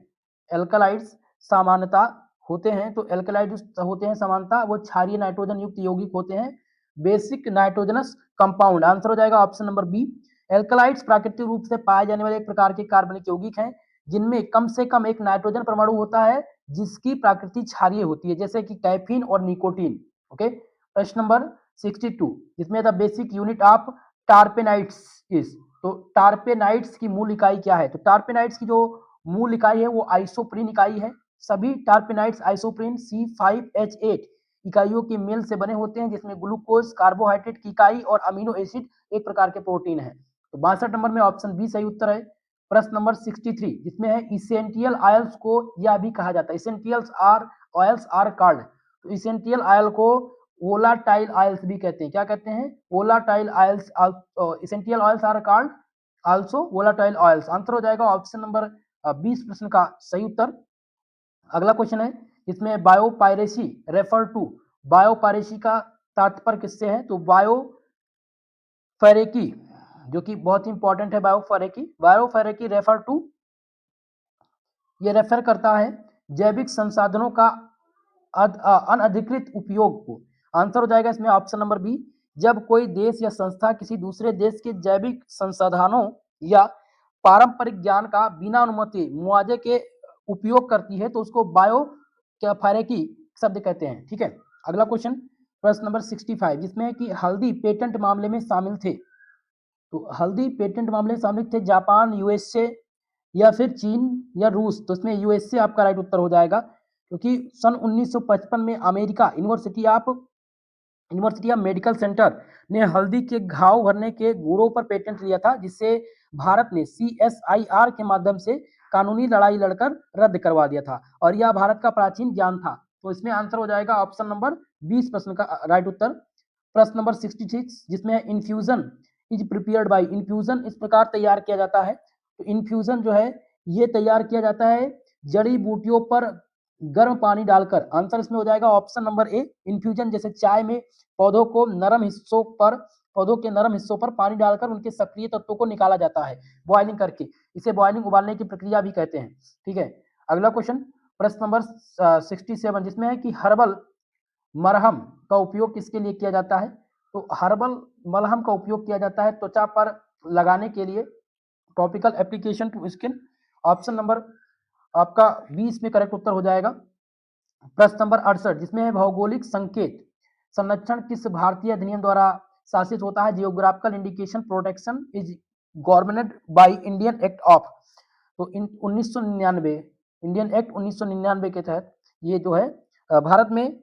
एल्कालाइड्स समानता होते हैं। तो एल्कालाइड्स होते हैं समानता, वो क्षारीय नाइट्रोजन युक्त यौगिक होते हैं, बेसिक नाइट्रोजनस कंपाउंड। आंसर हो जाएगा ऑप्शन नंबर बी। एल्कालाइड्स प्राकृतिक रूप से पाए जाने वाले एक प्रकार के कार्बनिक यौगिक हैं जिनमें कम से कम एक नाइट्रोजन परमाणु होता है जिसकी प्रकृति क्षारीय होती है, जैसे कि कैफीन और निकोटीन। ओके, प्रश्न नंबर 62, जिसमें the basic unit of terpenoids is. तो टार्पेनाइट्स की मूल इकाई क्या है। तो टार्पेनाइट्स की जो मूल इकाई है वो आइसोप्रीन इकाई है। सभी टार्पेनाइट्स आइसोप्रीन C5H8 इकाइयों के मेल से बने होते हैं, जिसमें ग्लूकोज कार्बोहाइड्रेट की इकाई और अमीनो एसिड एक प्रकार के प्रोटीन है। तो 62 नंबर में ऑप्शन बी सही उत्तर है। प्रश्न नंबर 63, जिसमें है इसेंटियल ऑयल्स को यह भी कहा जाता है, essentials are oils are called. तो इसेंटियल ऑयल को वोलाटाइल ऑयल्स भी कहते हैं। क्या कहते हैं, volatile oils. Essential oils are called also volatile oils. Answer हो जाएगा ऑप्शन नंबर 20 प्रश्न का सही उत्तर। अगला क्वेश्चन है, इसमें बायोपायरेसी रेफर टू, बायोपायरेसी का तात्पर्य किससे है। तो बायोफेरेकी, जो कि बहुत ही इंपॉर्टेंट है, बायोफेरेकी। बायोफेरेकी रेफर टू, ये रेफर करता है जैविक संसाधनों का अनधिकृत उपयोग को। आंसर हो जाएगा इसमें ऑप्शन नंबर बी। जब कोई देश या संस्था किसी दूसरे देश के जैविक संसाधनों या पारंपरिक ज्ञान का बिना अनुमति मुआवजे के उपयोग करती है तो उसको बायो फैरेकी शब्द कहते हैं। ठीक है, अगला क्वेश्चन, प्रश्न नंबर 65, जिसमें है कि हल्दी पेटेंट मामले में शामिल थे। तो हल्दी पेटेंट मामले में शामिल थे जापान, यूएसए, या फिर चीन या रूस? तो इसमें यूएसए आपका राइट उत्तर हो जाएगा, क्योंकि सन 1955 में America university of medical centre ने हल्दी के घाव भरने के गुणों पर पेटेंट लिया था, जिससे भारत ने CSIR के माध्यम से कानूनी लड़ाई लड़कर रद्द करवा दिया था, और यह भारत का प्राचीन ज्ञान था। तो इसमें आंसर हो जाएगा ऑप्शन नंबर 20 प्रश्न का राइट उत्तर। प्रश्न नंबर 66 जिसमें infusion is prepared by, infusion इस प्रकार तैयार किया जाता है। तो इन्फ्यूजन जो है ये तैयार किया जाता है जड़ी बूटियों पर गर्म पानी डालकर। आंसर इसमें हो जाएगा ऑप्शन नंबर ए, इन्फ्यूजन। जैसे चाय में पौधों के नरम हिस्सों पर पानी डालकर उनके सक्रिय तत्वों को निकाला जाता है बॉइलिंग करके। इसे बॉइलिंग उबालने की प्रक्रिया भी कहते हैं। ठीक है, अगला क्वेश्चन प्रश्न नंबर 67 जिसमें है कि हर्बल मरहम का उपयोग किसके लिए किया जाता है? तो हर्बल मलहम का उपयोग किया जाता है त्वचा पर लगाने के लिए, topical application to skin. Option number आपका 20 में करेक्ट उत्तर हो जाएगा। प्रश्न नंबर 68 जिसमें है भौगोलिक संकेत संरक्षण किस भारतीय अधिनियम द्वारा शासित होता है? Geographical indication protection is governmented by Indian act of. तो 1999 इंडियन एक्ट 1999 के तहत ये जो है भारत में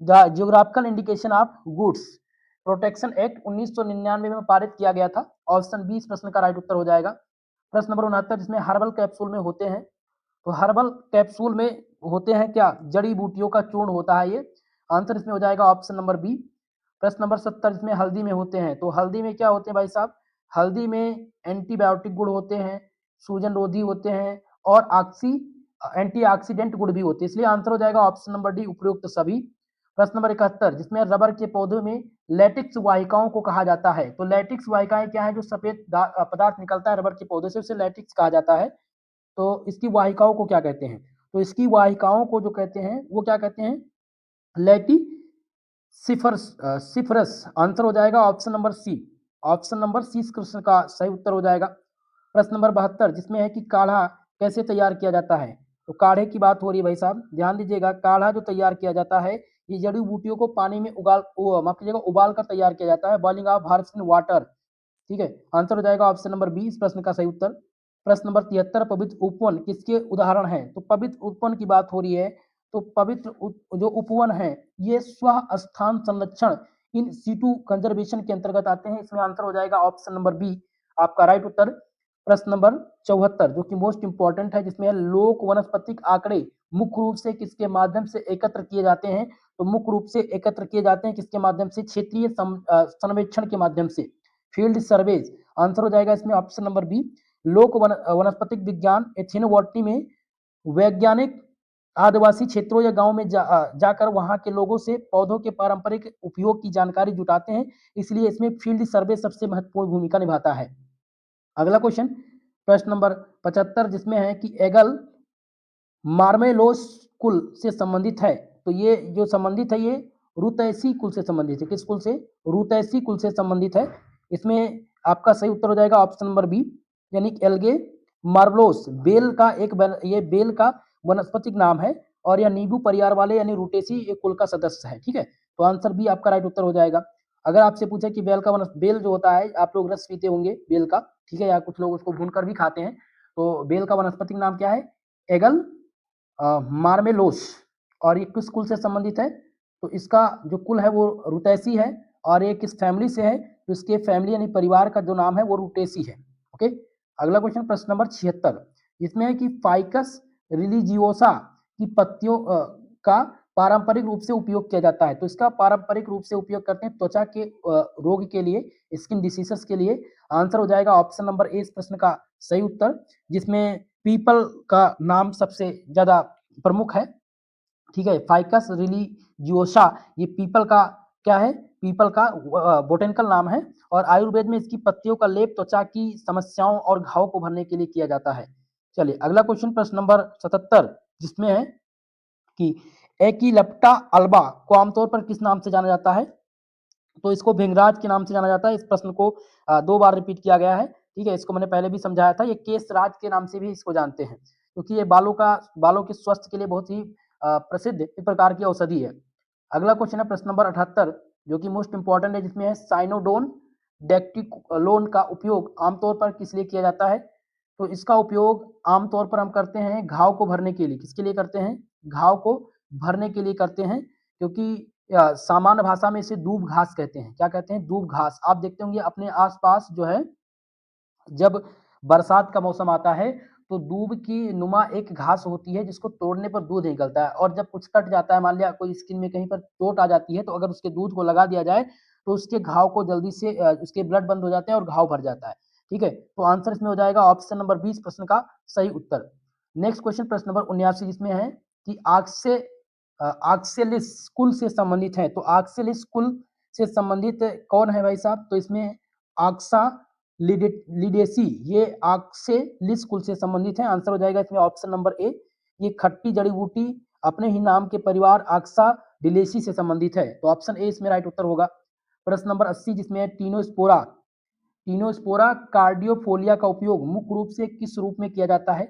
geographical indication of goods protection act 1999 में पारित किया गया था। ऑप्शन 20 प्रश्न का राइट उत्तर हो जाएगा। प्रश्न नंबर 69 जिसमें हर्बल कैप्सूल में होते हैं, तो हर्बल कैप्सूल में होते हैं क्या? जड़ी बूटियों का चूर्ण होता है ये। आंसर इसमें हो जाएगा ऑप्शन नंबर बी। प्रश्न नंबर 70 जिसमें हल्दी में होते हैं, तो हल्दी में क्या होते हैं भाई साहब? हल्दी में एंटीबायोटिक गुण होते हैं, सूजन रोधी होते हैं, और एंटीऑक्सीडेंट गुण भी होते हैं, इसलिए आंसर हो जाएगा ऑप्शन नंबर डी, उपयुक्त सभी। प्रश्न नंबर 71 जिसमें रबर के पौधे में लैटिक्स वाहिकाओं को कहा जाता है, तो लैटिक्स वाहिकाएं क्या है? जो सफेद पदार्थ निकलता है रबर के पौधे से, उसे लैटिक्स कहा जाता है। तो इसकी वाहिकाओं को क्या कहते हैं? तो इसकी वाहिकाओं को जो कहते हैं वो क्या कहते हैं? लैटी सिफरस। आंसर हो जाएगा option number C. Option number C इस क्वेश्चन का सही उत्तर हो जाएगा। प्रश्न नंबर 72 जिसमें है कि काढ़ा कैसे तैयार किया जाता है? तो काढ़े की बात हो रही है भाई साहब, ध्यान दीजिएगा। काढ़ा जो तैयार किया जाता है ये जड़ी बूटियों को पानी में माफ कीजिएगा उबाल कर तैयार किया जाता है, boiling of herbs in water. ठीक है, आंसर हो जाएगा ऑप्शन नंबर बी इस प्रश्न का सही उत्तर। प्रश्न नंबर 73 पवित्र उपवन किसके उदाहरण हैं? तो पवित्र उपवन की बात हो रही है, तो जो उपवन है ये स्व स्थान संरक्षण इन सीटू कंजर्वेशन के अंतर्गत आते हैं, इसमें आंसर हो जाएगा ऑप्शन नंबर बी आपका राइट उत्तर। प्रश्न नंबर 74 जो कि मोस्ट इंपॉर्टेंट है, जिसमें लोक वनस्पतिक आंकड़े मुख्य रूप से किसके माध्यम से एकत्र किए जाते हैं? तो मुख्य रूप से एकत्र किए जाते हैं किसके माध्यम से? क्षेत्रीय सर्वेक्षण के माध्यम से, फील्ड सर्वेज। आंसर हो जाएगा इसमें ऑप्शन नंबर बी। लोक वनस्पतिक विज्ञान एथनोबॉटनी में वैज्ञानिक आदिवासी क्षेत्रों या गांव में जाकर वहां के लोगों से पौधों के पारंपरिक उपयोग की जानकारी जुटाते हैं, इसलिए इसमें फील्ड सर्वे सबसे महत्वपूर्ण भूमिका निभाता है। अगला क्वेश्चन प्रश्न नंबर 75 जिसमें है कि एगल मार्मेलोस कुल से संबंधित है, तो ये जो संबंधित है ये रुतैसी कुल से संबंधित है। किस कुल से? रुतैसी कुल से संबंधित है। इसमें आपका सही उत्तर हो जाएगा ऑप्शन नंबर बी, यानी एल्गे मार्बलोस ये बेल का वनस्पतिक नाम है, और यह नींबू परिवार वाले यानी रुटेसी एक कुल का सदस्य है। ठीक है, तो आंसर बी आपका राइट उत्तर हो जाएगा। अगर आपसे पूछे कि बेल जो होता है, आप लोग रस पीते होंगे बेल का, ठीक है, या कुछ लोग उसको भूनकर भी खाते हैं, तो बेल का वनस्पतिक नाम क्या है? एगल मार्मेलोस। और ये किस कुल से संबंधित है? तो इसका जो कुल है वो रुटैसी है, और ये किस फैमिली से है? तो इसके फैमिली यानी परिवार का जो नाम है वो रुटेसी है। ओके, अगला क्वेश्चन प्रश्न नंबर 76 इसमें है कि फाइकस रिलीजियोसा की पत्तियों का पारंपरिक रूप से उपयोग किया जाता है, तो इसका पारंपरिक रूप से उपयोग करते हैं त्वचा के रोग के लिए, स्किन डिसीजेस के लिए। आंसर हो जाएगा ऑप्शन नंबर ए इस प्रश्न का सही उत्तर, जिसमें पीपल का नाम सबसे ज्यादा प्रमुख है। ठीक है, फाइकस रिलीजियोसा ये पीपल का क्या है? पीपल का बोटेनिकल नाम है, और आयुर्वेद में इसकी पत्तियों का लेप त्वचा की समस्याओं और घाव को भरने के लिए किया जाता है। चलिए अगला क्वेश्चन प्रश्न नंबर 77 जिसमें है कि एकिलप्टा अल्बा को आमतौर पर किस नाम से जाना जाता है? तो इसको भिंगराज के नाम से जाना जाता है। इस प्रश्न को 2 बार रिपीट किया गया है। ठीक है, इसको मैंने पहले भी समझाया था। ये केसराज के नाम से भी इसको जानते हैं, क्योंकि ये बालों के स्वास्थ्य के लिए बहुत ही प्रसिद्ध एक प्रकार की औषधि है। अगला क्वेश्चन है प्रश्न नंबर 78 जो कि मोस्ट इंपॉर्टेंट है, जिसमें है साइनोडोन डेक्टिलोन का उपयोग आमतौर पर किस लिए किया जाता है? तो इसका उपयोग आमतौर पर हम करते हैं घाव को भरने के लिए। किसके लिए करते हैं? घाव को भरने के लिए करते हैं, क्योंकि सामान्य भाषा में इसे दूब घास कहते हैं। क्या कहते हैं? दूब घास। आप देखते होंगे अपने आसपास जो है, जब बरसात का मौसम आता है तो दूब की नुमा एक घास होती है जिसको तोड़ने पर दूध निकलता है, और जब कुछ कट जाता है, मान लिया कोई स्किन में कहीं पर चोट आ जाती है, तो अगर उसके दूध को लगा दिया जाए तो उसके घाव को जल्दी से उसके ब्लड बंद हो जाते हैं और घाव भर जाता है। ठीक है, तो आंसर इसमें हो जाएगा ऑप्शन नंबर 20 प्रश्न का सही उत्तर। नेक्स्ट क्वेश्चन प्रश्न नंबर 79 जिसमें है कि आक्सेलिस कुल से संबंधित है। तो आक्सेलिस कुल से संबंधित कौन है भाई साहब? तो इसमें आक्सा लिडेसी, ये आक्सेलिस कुल से संबंधित है। आंसर हो जाएगा इसमें ऑप्शन नंबर ए। ये खट्टी जड़ी बूटी अपने ही नाम के परिवार आक्सा डिलेसी से संबंधित है, तो ऑप्शन ए इसमें राइट उत्तर होगा। प्रश्न नंबर 80 जिसमें है टीनोस्पोरा कार्डियोफोलिया का उपयोग मुख्य रूप से किस रूप में किया जाता है?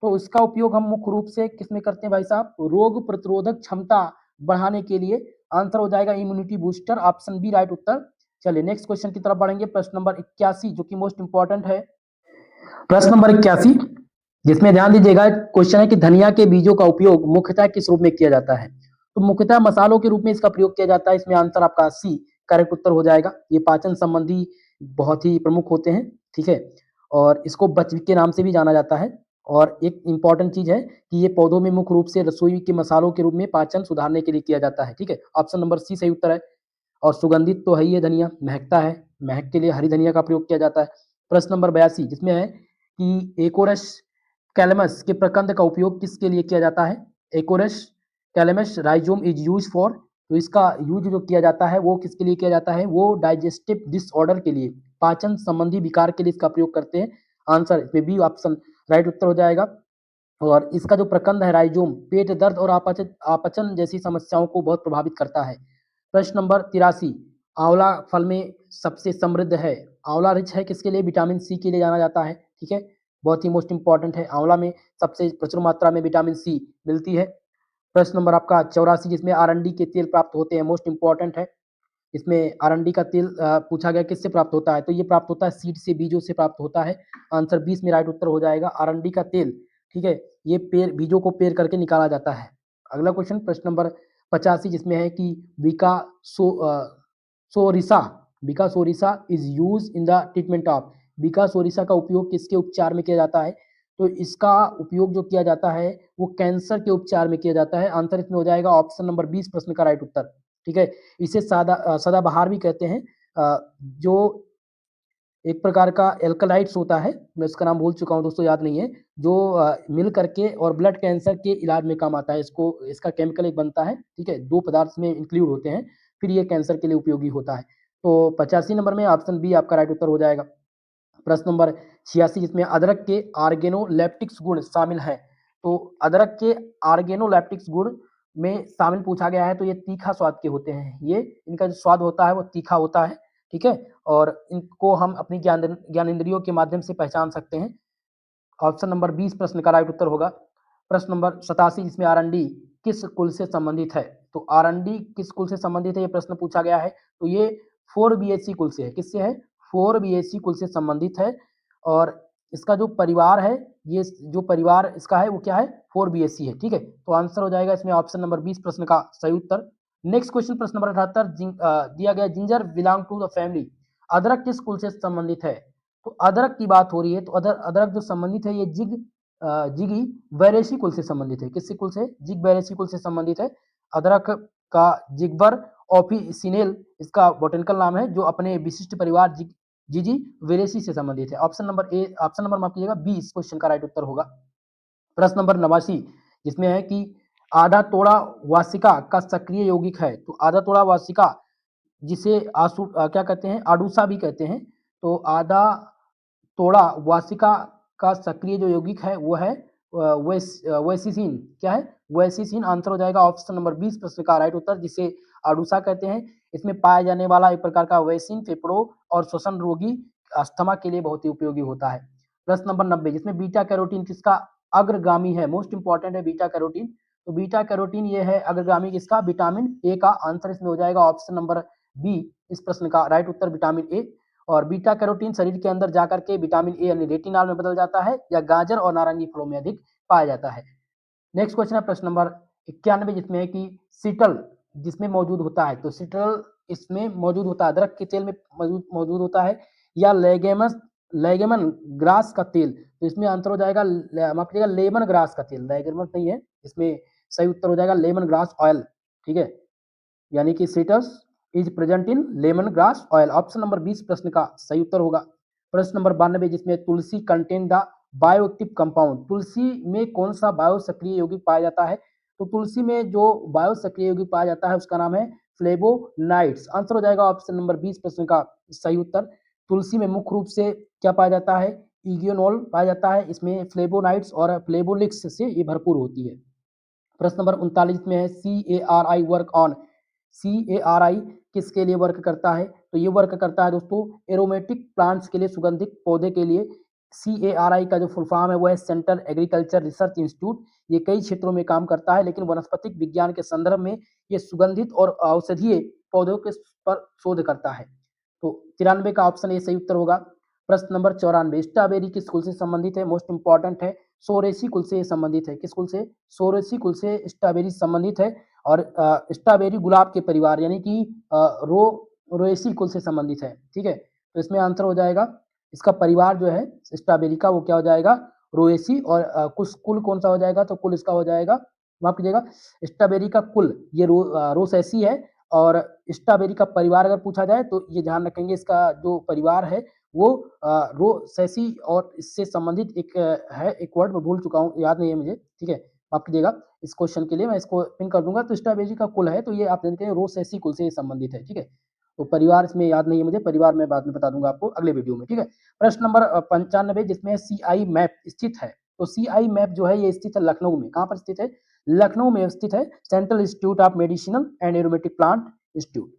तो इसका उपयोग हम मुख्य रूप से किस में करते हैं भाई साहब? रोग प्रतिरोधक क्षमता बढ़ाने के लिए। आंसर हो जाएगा immunity booster, option B right उत्तर। चलिए नेक्स्ट क्वेश्चन की तरफ बढ़ेंगे। प्रश्न नंबर 81 जो कि मोस्ट इंपॉर्टेंट है। प्रश्न नंबर 81 जिसमें ध्यान दीजिएगा, क्वेश्चन है कि धनिया के बीजों का उपयोग मुख्यतः किस रूप में किया जाता है? तो मुख्यतः मसालों के रूप में इसका प्रयोग किया जाता है। इसमें आंसर आपका सी करेक्ट उत्तर हो जाएगा। ये पाचन संबंधी बहुत ही प्रमुख होते हैं, ठीक है, और इसको बच के नाम से भी जाना जाता है। और एक इंपॉर्टेंट चीज है कि ये पौधों में मुख्य रूप से रसोई के मसालों के रूप में पाचन सुधारने के लिए किया जाता है। ठीक है, ऑप्शन नंबर सी सही उत्तर है। और सुगंधित तो है ही है, धनिया महकता है, महक के लिए हरी धनिया का प्रयोग किया जाता है। प्रश्न नंबर 82 जिसमें है कि एकोरस कैलमस के प्रकंद का उपयोग किसके लिए किया जाता है? Acorus calamus rhizome is use for, तो इसका यूज जो किया जाता है वो किसके लिए किया जाता है? वो डाइजेस्टिव डिसऑर्डर के लिए, पाचन संबंधी विकार के लिए इसका प्रयोग करते हैं। आंसर इसमें बी ऑप्शन राइट उत्तर हो जाएगा। और इसका जो प्रकंद है राइजोम, पेट दर्द और अपचन जैसी समस्याओं को बहुत प्रभावित करता है। प्रश्न नंबर 83 आंवला फल में सबसे समृद्ध है। आंवला रिच है किसके लिए? विटामिन सी के लिए जाना जाता है। ठीक है, बहुत ही मोस्ट इंपॉर्टेंट है। आंवला में सबसे प्रचुर मात्रा में विटामिन सी मिलती है। प्रश्न नंबर आपका 84 जिसमें आरंडी के तेल प्राप्त होते हैं, मोस्ट इंपॉर्टेंट है। इसमें आरंडी का तेल पूछा गया किससे प्राप्त होता है? तो ये प्राप्त होता है सीड से, बीजों से प्राप्त होता है। आंसर 20 में राइट उत्तर हो जाएगा, आरंडी का तेल। ठीक है, ये पेड़ बीजों को पेड़ करके निकाला जाता है। अगला क्वेश्चन प्रश्न नंबर 85 जिसमें है कि vinca rosea vinca rosea is use in the treatment of, vinca rosea का उपयोग किसके उपचार में किया जाता है? तो इसका उपयोग जो किया जाता है वो कैंसर के उपचार में किया जाता है। आंसर इसमें हो जाएगा ऑप्शन नंबर 20 प्रश्न का राइट उत्तर। ठीक है, इसे सदाबहार भी कहते हैं। जो एक प्रकार का एल्कलाइट्स होता है, मैं इसका नाम भूल चुका हूँ दोस्तों, याद नहीं है, जो मिल करके और ब्लड कैंसर के इलाज में काम आता है। इसका केमिकल एक बनता है, ठीक है, 2 पदार्थ में इंक्लूड होते हैं, फिर ये कैंसर के लिए उपयोगी होता है। तो 85 नंबर में ऑप्शन बी आपका राइट उत्तर हो जाएगा। प्रश्न नंबर 86 जिसमें अदरक के ऑर्गेनोलेप्टिक्स गुण शामिल हैं। तो अदरक के ऑर्गेनोलेप्टिक्स गुण में शामिल पूछा गया है, तो ये तीखा स्वाद के होते हैं। ये इनका जो स्वाद होता है वो तीखा होता है। ठीक है, और इनको हम अपनी ज्ञानेंद्रियों के माध्यम से पहचान सकते हैं। ऑप्शन नंबर 20 प्रश्न का राइट उत्तर होगा। प्रश्न नंबर 87 जिसमें आरंडी किस कुल से संबंधित है? तो आरंडी किस कुल से संबंधित है, ये प्रश्न पूछा गया है। तो ये 4BAC कुल से है। किससे है? 4BAC कुल से संबंधित है। और इसका जो परिवार है, ये जो परिवार इसका है वो क्या है? 4BAC है। ठीक है, तो आंसर हो जाएगा इसमें ऑप्शन नंबर 20 प्रश्न का सही उत्तर। नेक्स्ट क्वेश्चन प्रश्न नंबर 78 दिया गया ginger belong to the family, अदरक किस कुल से संबंधित है? तो अदरक की बात हो रही है, तो अदरक जो संबंधित है ये जिगी बैरेसी कुल से संबंधित है। किससे कुल से? जिग बैरेसी कुल से संबंधित है। अदरक का जिगबर ऑफिसिनेल इसका बोटेनिकल नाम है, जो अपने विशिष्ट परिवार जिजी वेरेसी से संबंधित है। ऑप्शन नंबर माफ कीजिएगा 20 क्वेश्चन का राइट उत्तर होगा। प्रश्न नंबर 89 जिसमें है कि आधा तोड़ा वासिका का सक्रिय यौगिक है। तो आधा तोड़ा वासिका जिसे क्या कहते हैं? आडूसा भी कहते हैं। तो आधा तोड़ा वासिका का सक्रिय जो यौगिक है वो है वेसिसिन। क्या है? वेसिसिन। आंसर हो जाएगा ऑप्शन नंबर 20 प्रश्न का राइट उत्तर, जिसे आडूसा कहते हैं। इसमें पाया जाने वाला एक प्रकार का वेसिन फेफड़ों और श्वसन रोगी अस्थमा के लिए बहुत ही उपयोगी होता है। प्रश्न नंबर 90 जिसमें बीटा कैरोटीन किसका अग्रगामी है? मोस्ट इंपॉर्टेंट है बीटा कैरोटीन। तो बीटा कैरोटीन ये है अग्रगामी किसका? विटामिन ए का। आंसर इसमें हो जाएगा ऑप्शन नंबर बी इस प्रश्न का राइट उत्तर, विटामिन ए। और बीटा कैरोटीन शरीर के अंदर जाकर के विटामिन ए यानी रेटिनॉल में बदल जाता है, या गाजर और नारंगी फलों में अधिक पाया जाता है। नेक्स्ट क्वेश्चन है प्रश्न नंबर 91 जिसमें है कि सिटल जिसमें मौजूद होता है, तो सिटल इसमें मौजूद होता है, अदरक के तेल में मौजूद होता है, या लेगेमन ग्रास का तेल, तो इसमें आंसर हो जाएगा माफ कीजिएगा लेमन ग्रास का तेल, लेगेमन नहीं है, इसमें सही उत्तर हो जाएगा लेमन ग्रास ऑयल। ठीक है, यानी कि citrus is present in lemongrass oil. Option number 20 प्रश्न का सही उत्तर होगा। प्रश्न नंबर 92 जिसमें तुलसी कंटेन द बायोएक्टिव कंपाउंड, तुलसी में कौन सा बायो सक्रिय यौगिक पाया जाता है, तो तुलसी में जो बायो सक्रिय यौगिक पाया जाता है उसका नाम है फ्लेवोनाइड्स। आंसर हो जाएगा ऑप्शन नंबर 20 प्रश्न का सही उत्तर। तुलसी में मुख्य रूप से क्या पाया जाता है, इगियोनोल पाया जाता है, इसमें फ्लेवोनाइड्स और फ्लेवोलिक्स से ये भरपूर होती है। प्रश्न नंबर 39 में है CARI वर्क ऑन, CARI किसके लिए वर्क करता है, तो ये वर्क करता है दोस्तों एरोमेटिक प्लांट्स के लिए, सुगंधित पौधे के लिए। CARI का जो फुल फॉर्म है वो है सेंट्रल एग्रीकल्चर रिसर्च इंस्टीट्यूट। ये कई क्षेत्रों में काम करता है, लेकिन वनस्पतिक विज्ञान के संदर्भ में ये सुगंधित और औषधीय पौधों के पर शोध करता है। तो 93 का ऑप्शन ये सही उत्तर होगा। प्रश्न नंबर 94 स्ट्रॉबेरी किस कुल से संबंधित है, मोस्ट इंपॉर्टेंट है, सोरेसी कुल से संबंधित है। किस कुल से, सोरेसी कुल से स्ट्रॉबेरी संबंधित है, और स्ट्रॉबेरी गुलाब के परिवार यानी कि रोएसी कुल से संबंधित है। ठीक है, तो इसमें आंसर हो जाएगा, इसका परिवार जो है स्ट्रॉबेरी का वो क्या हो जाएगा, रोएसी, और कुल कौन सा हो जाएगा, तो कुल इसका हो जाएगा, माफ कीजिएगा, स्ट्रॉबेरी का कुल ये रोसेसी है, और स्ट्रॉबेरी का परिवार अगर पूछा जाए तो ये ध्यान रखेंगे इसका जो परिवार है वो रोसेसी और इससे संबंधित एक है, एक वर्ड मैं भूल चुका हूँ, याद नहीं है मुझे। ठीक है, माफ कीजिएगा, इस क्वेश्चन के लिए मैं इसको पिन कर दूंगा। तो स्ट्रॉबेरी का कुल है, तो ये आप जानते हैं रोसेसी कुल से संबंधित है। ठीक है, तो परिवार इसमें याद नहीं है मुझे, परिवार मैं बाद में बता दूंगा आपको अगले वीडियो में। ठीक है, प्रश्न नंबर 95 जिसमें CI मैप स्थित है, तो CI मैप जो है ये स्थित है लखनऊ में। कहाँ पर स्थित है, लखनऊ में स्थित है, central institute of medicinal and aromatic plant institute.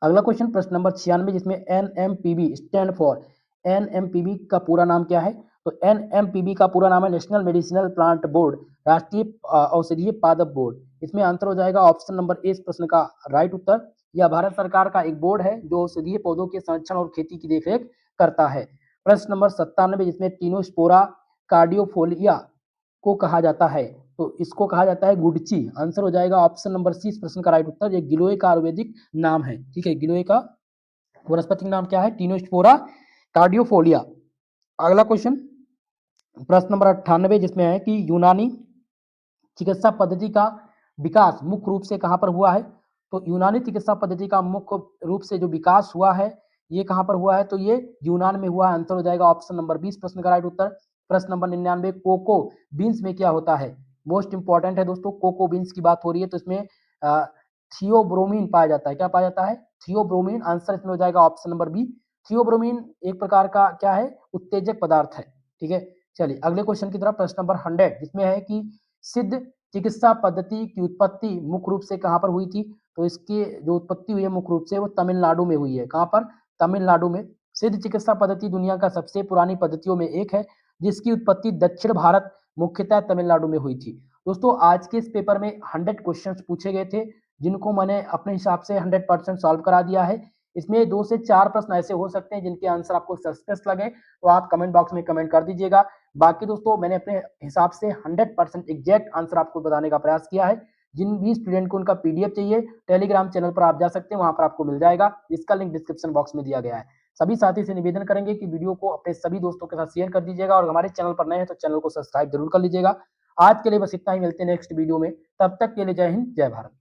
अगला क्वेश्चन प्रश्न नंबर 96 जिसमें NMPB स्टैंड फॉर, NMPB का पूरा नाम क्या है, तो NMPB का पूरा नाम है नेशनल मेडिसिनल प्लांट बोर्ड, राष्ट्रीय औषधीय पादप बोर्ड। इसमें आंसर हो जाएगा ऑप्शन नंबर ए प्रश्न का राइट उत्तर। यह भारत सरकार का एक बोर्ड है जो औषधीय पौधों के संरक्षण और खेती की देखरेख करता है। प्रश्न नंबर 97 जिसमें टीनोस्पोरा कार्डियोफोलिया को कहा जाता है, तो इसको कहा जाता है गुडची। आंसर हो जाएगा ऑप्शन नंबर सी इस प्रश्न का राइट उत्तर। ये गिलोय का आयुर्वेदिक नाम है। ठीक है, गिलोय का वनस्पतिक नाम क्या है, टीनोस्पोरा कार्डियोफोलिया। अगला क्वेश्चन प्रश्न नंबर 98 जिसमें है कि यूनानी चिकित्सा पद्धति का विकास मुख्य रूप से कहां पर हुआ है, तो यूनानी चिकित्सा पद्धति का मुख्य रूप से जो विकास हुआ है ये कहां पर हुआ है, तो ये यूनान में हुआ है। आंसर हो जाएगा ऑप्शन नंबर 20 प्रश्न का राइट उत्तर। प्रश्न नंबर 99 कोको बीन्स में क्या होता है, मोस्ट इंपॉर्टेंट है दोस्तों, कोको बीन्स की बात हो रही है, तो इसमें थियोब्रोमीन पाया जाता है। क्या पाया जाता है, थियोब्रोमीन। आंसर इसमें हो जाएगा ऑप्शन नंबर बी। थियोब्रोमीन एक प्रकार का क्या है, उत्तेजक पदार्थ है। ठीक है, चलिए अगले क्वेश्चन की तरफ। प्रश्न नंबर 100 जिसमें है कि सिद्ध चिकित्सा पद्धति की उत्पत्ति मुख्य रूप से कहां पर हुई थी, तो इसकी जो उत्पत्ति हुई है मुख्य रूप से वो तमिलनाडु में हुई है। कहां पर, तमिलनाडु में। सिद्ध चिकित्सा पद्धति दुनिया का सबसे पुरानी पद्धतियों में एक है जिसकी उत्पत्ति दक्षिण भारत मुख्यतः तमिलनाडु में हुई थी। दोस्तों आज के इस पेपर में 100 क्वेश्चंस पूछे गए थे जिनको मैंने अपने हिसाब से 100% सॉल्व करा दिया है। इसमें 2 से 4 प्रश्न ऐसे हो सकते हैं जिनके आंसर आपको सस्पेंस लगे, तो आप कमेंट बॉक्स में कमेंट कर दीजिएगा। बाकी दोस्तों मैंने अपने हिसाब से 100% एग्जैक्ट आंसर आपको बताने का प्रयास किया है। जिन भी स्टूडेंट को उनका पीडीएफ चाहिए टेलीग्राम चैनल पर आप जा सकते हैं, वहां पर आपको मिल जाएगा, जिसका लिंक डिस्क्रिप्शन बॉक्स में दिया गया है। सभी साथी से निवेदन करेंगे कि वीडियो को अपने सभी दोस्तों के साथ शेयर कर दीजिएगा, और हमारे चैनल पर नए हैं तो चैनल को सब्सक्राइब जरूर कर लीजिएगा। आज के लिए बस इतना ही, मिलते हैं नेक्स्ट वीडियो में, तब तक के लिए जय हिंद जय भारत।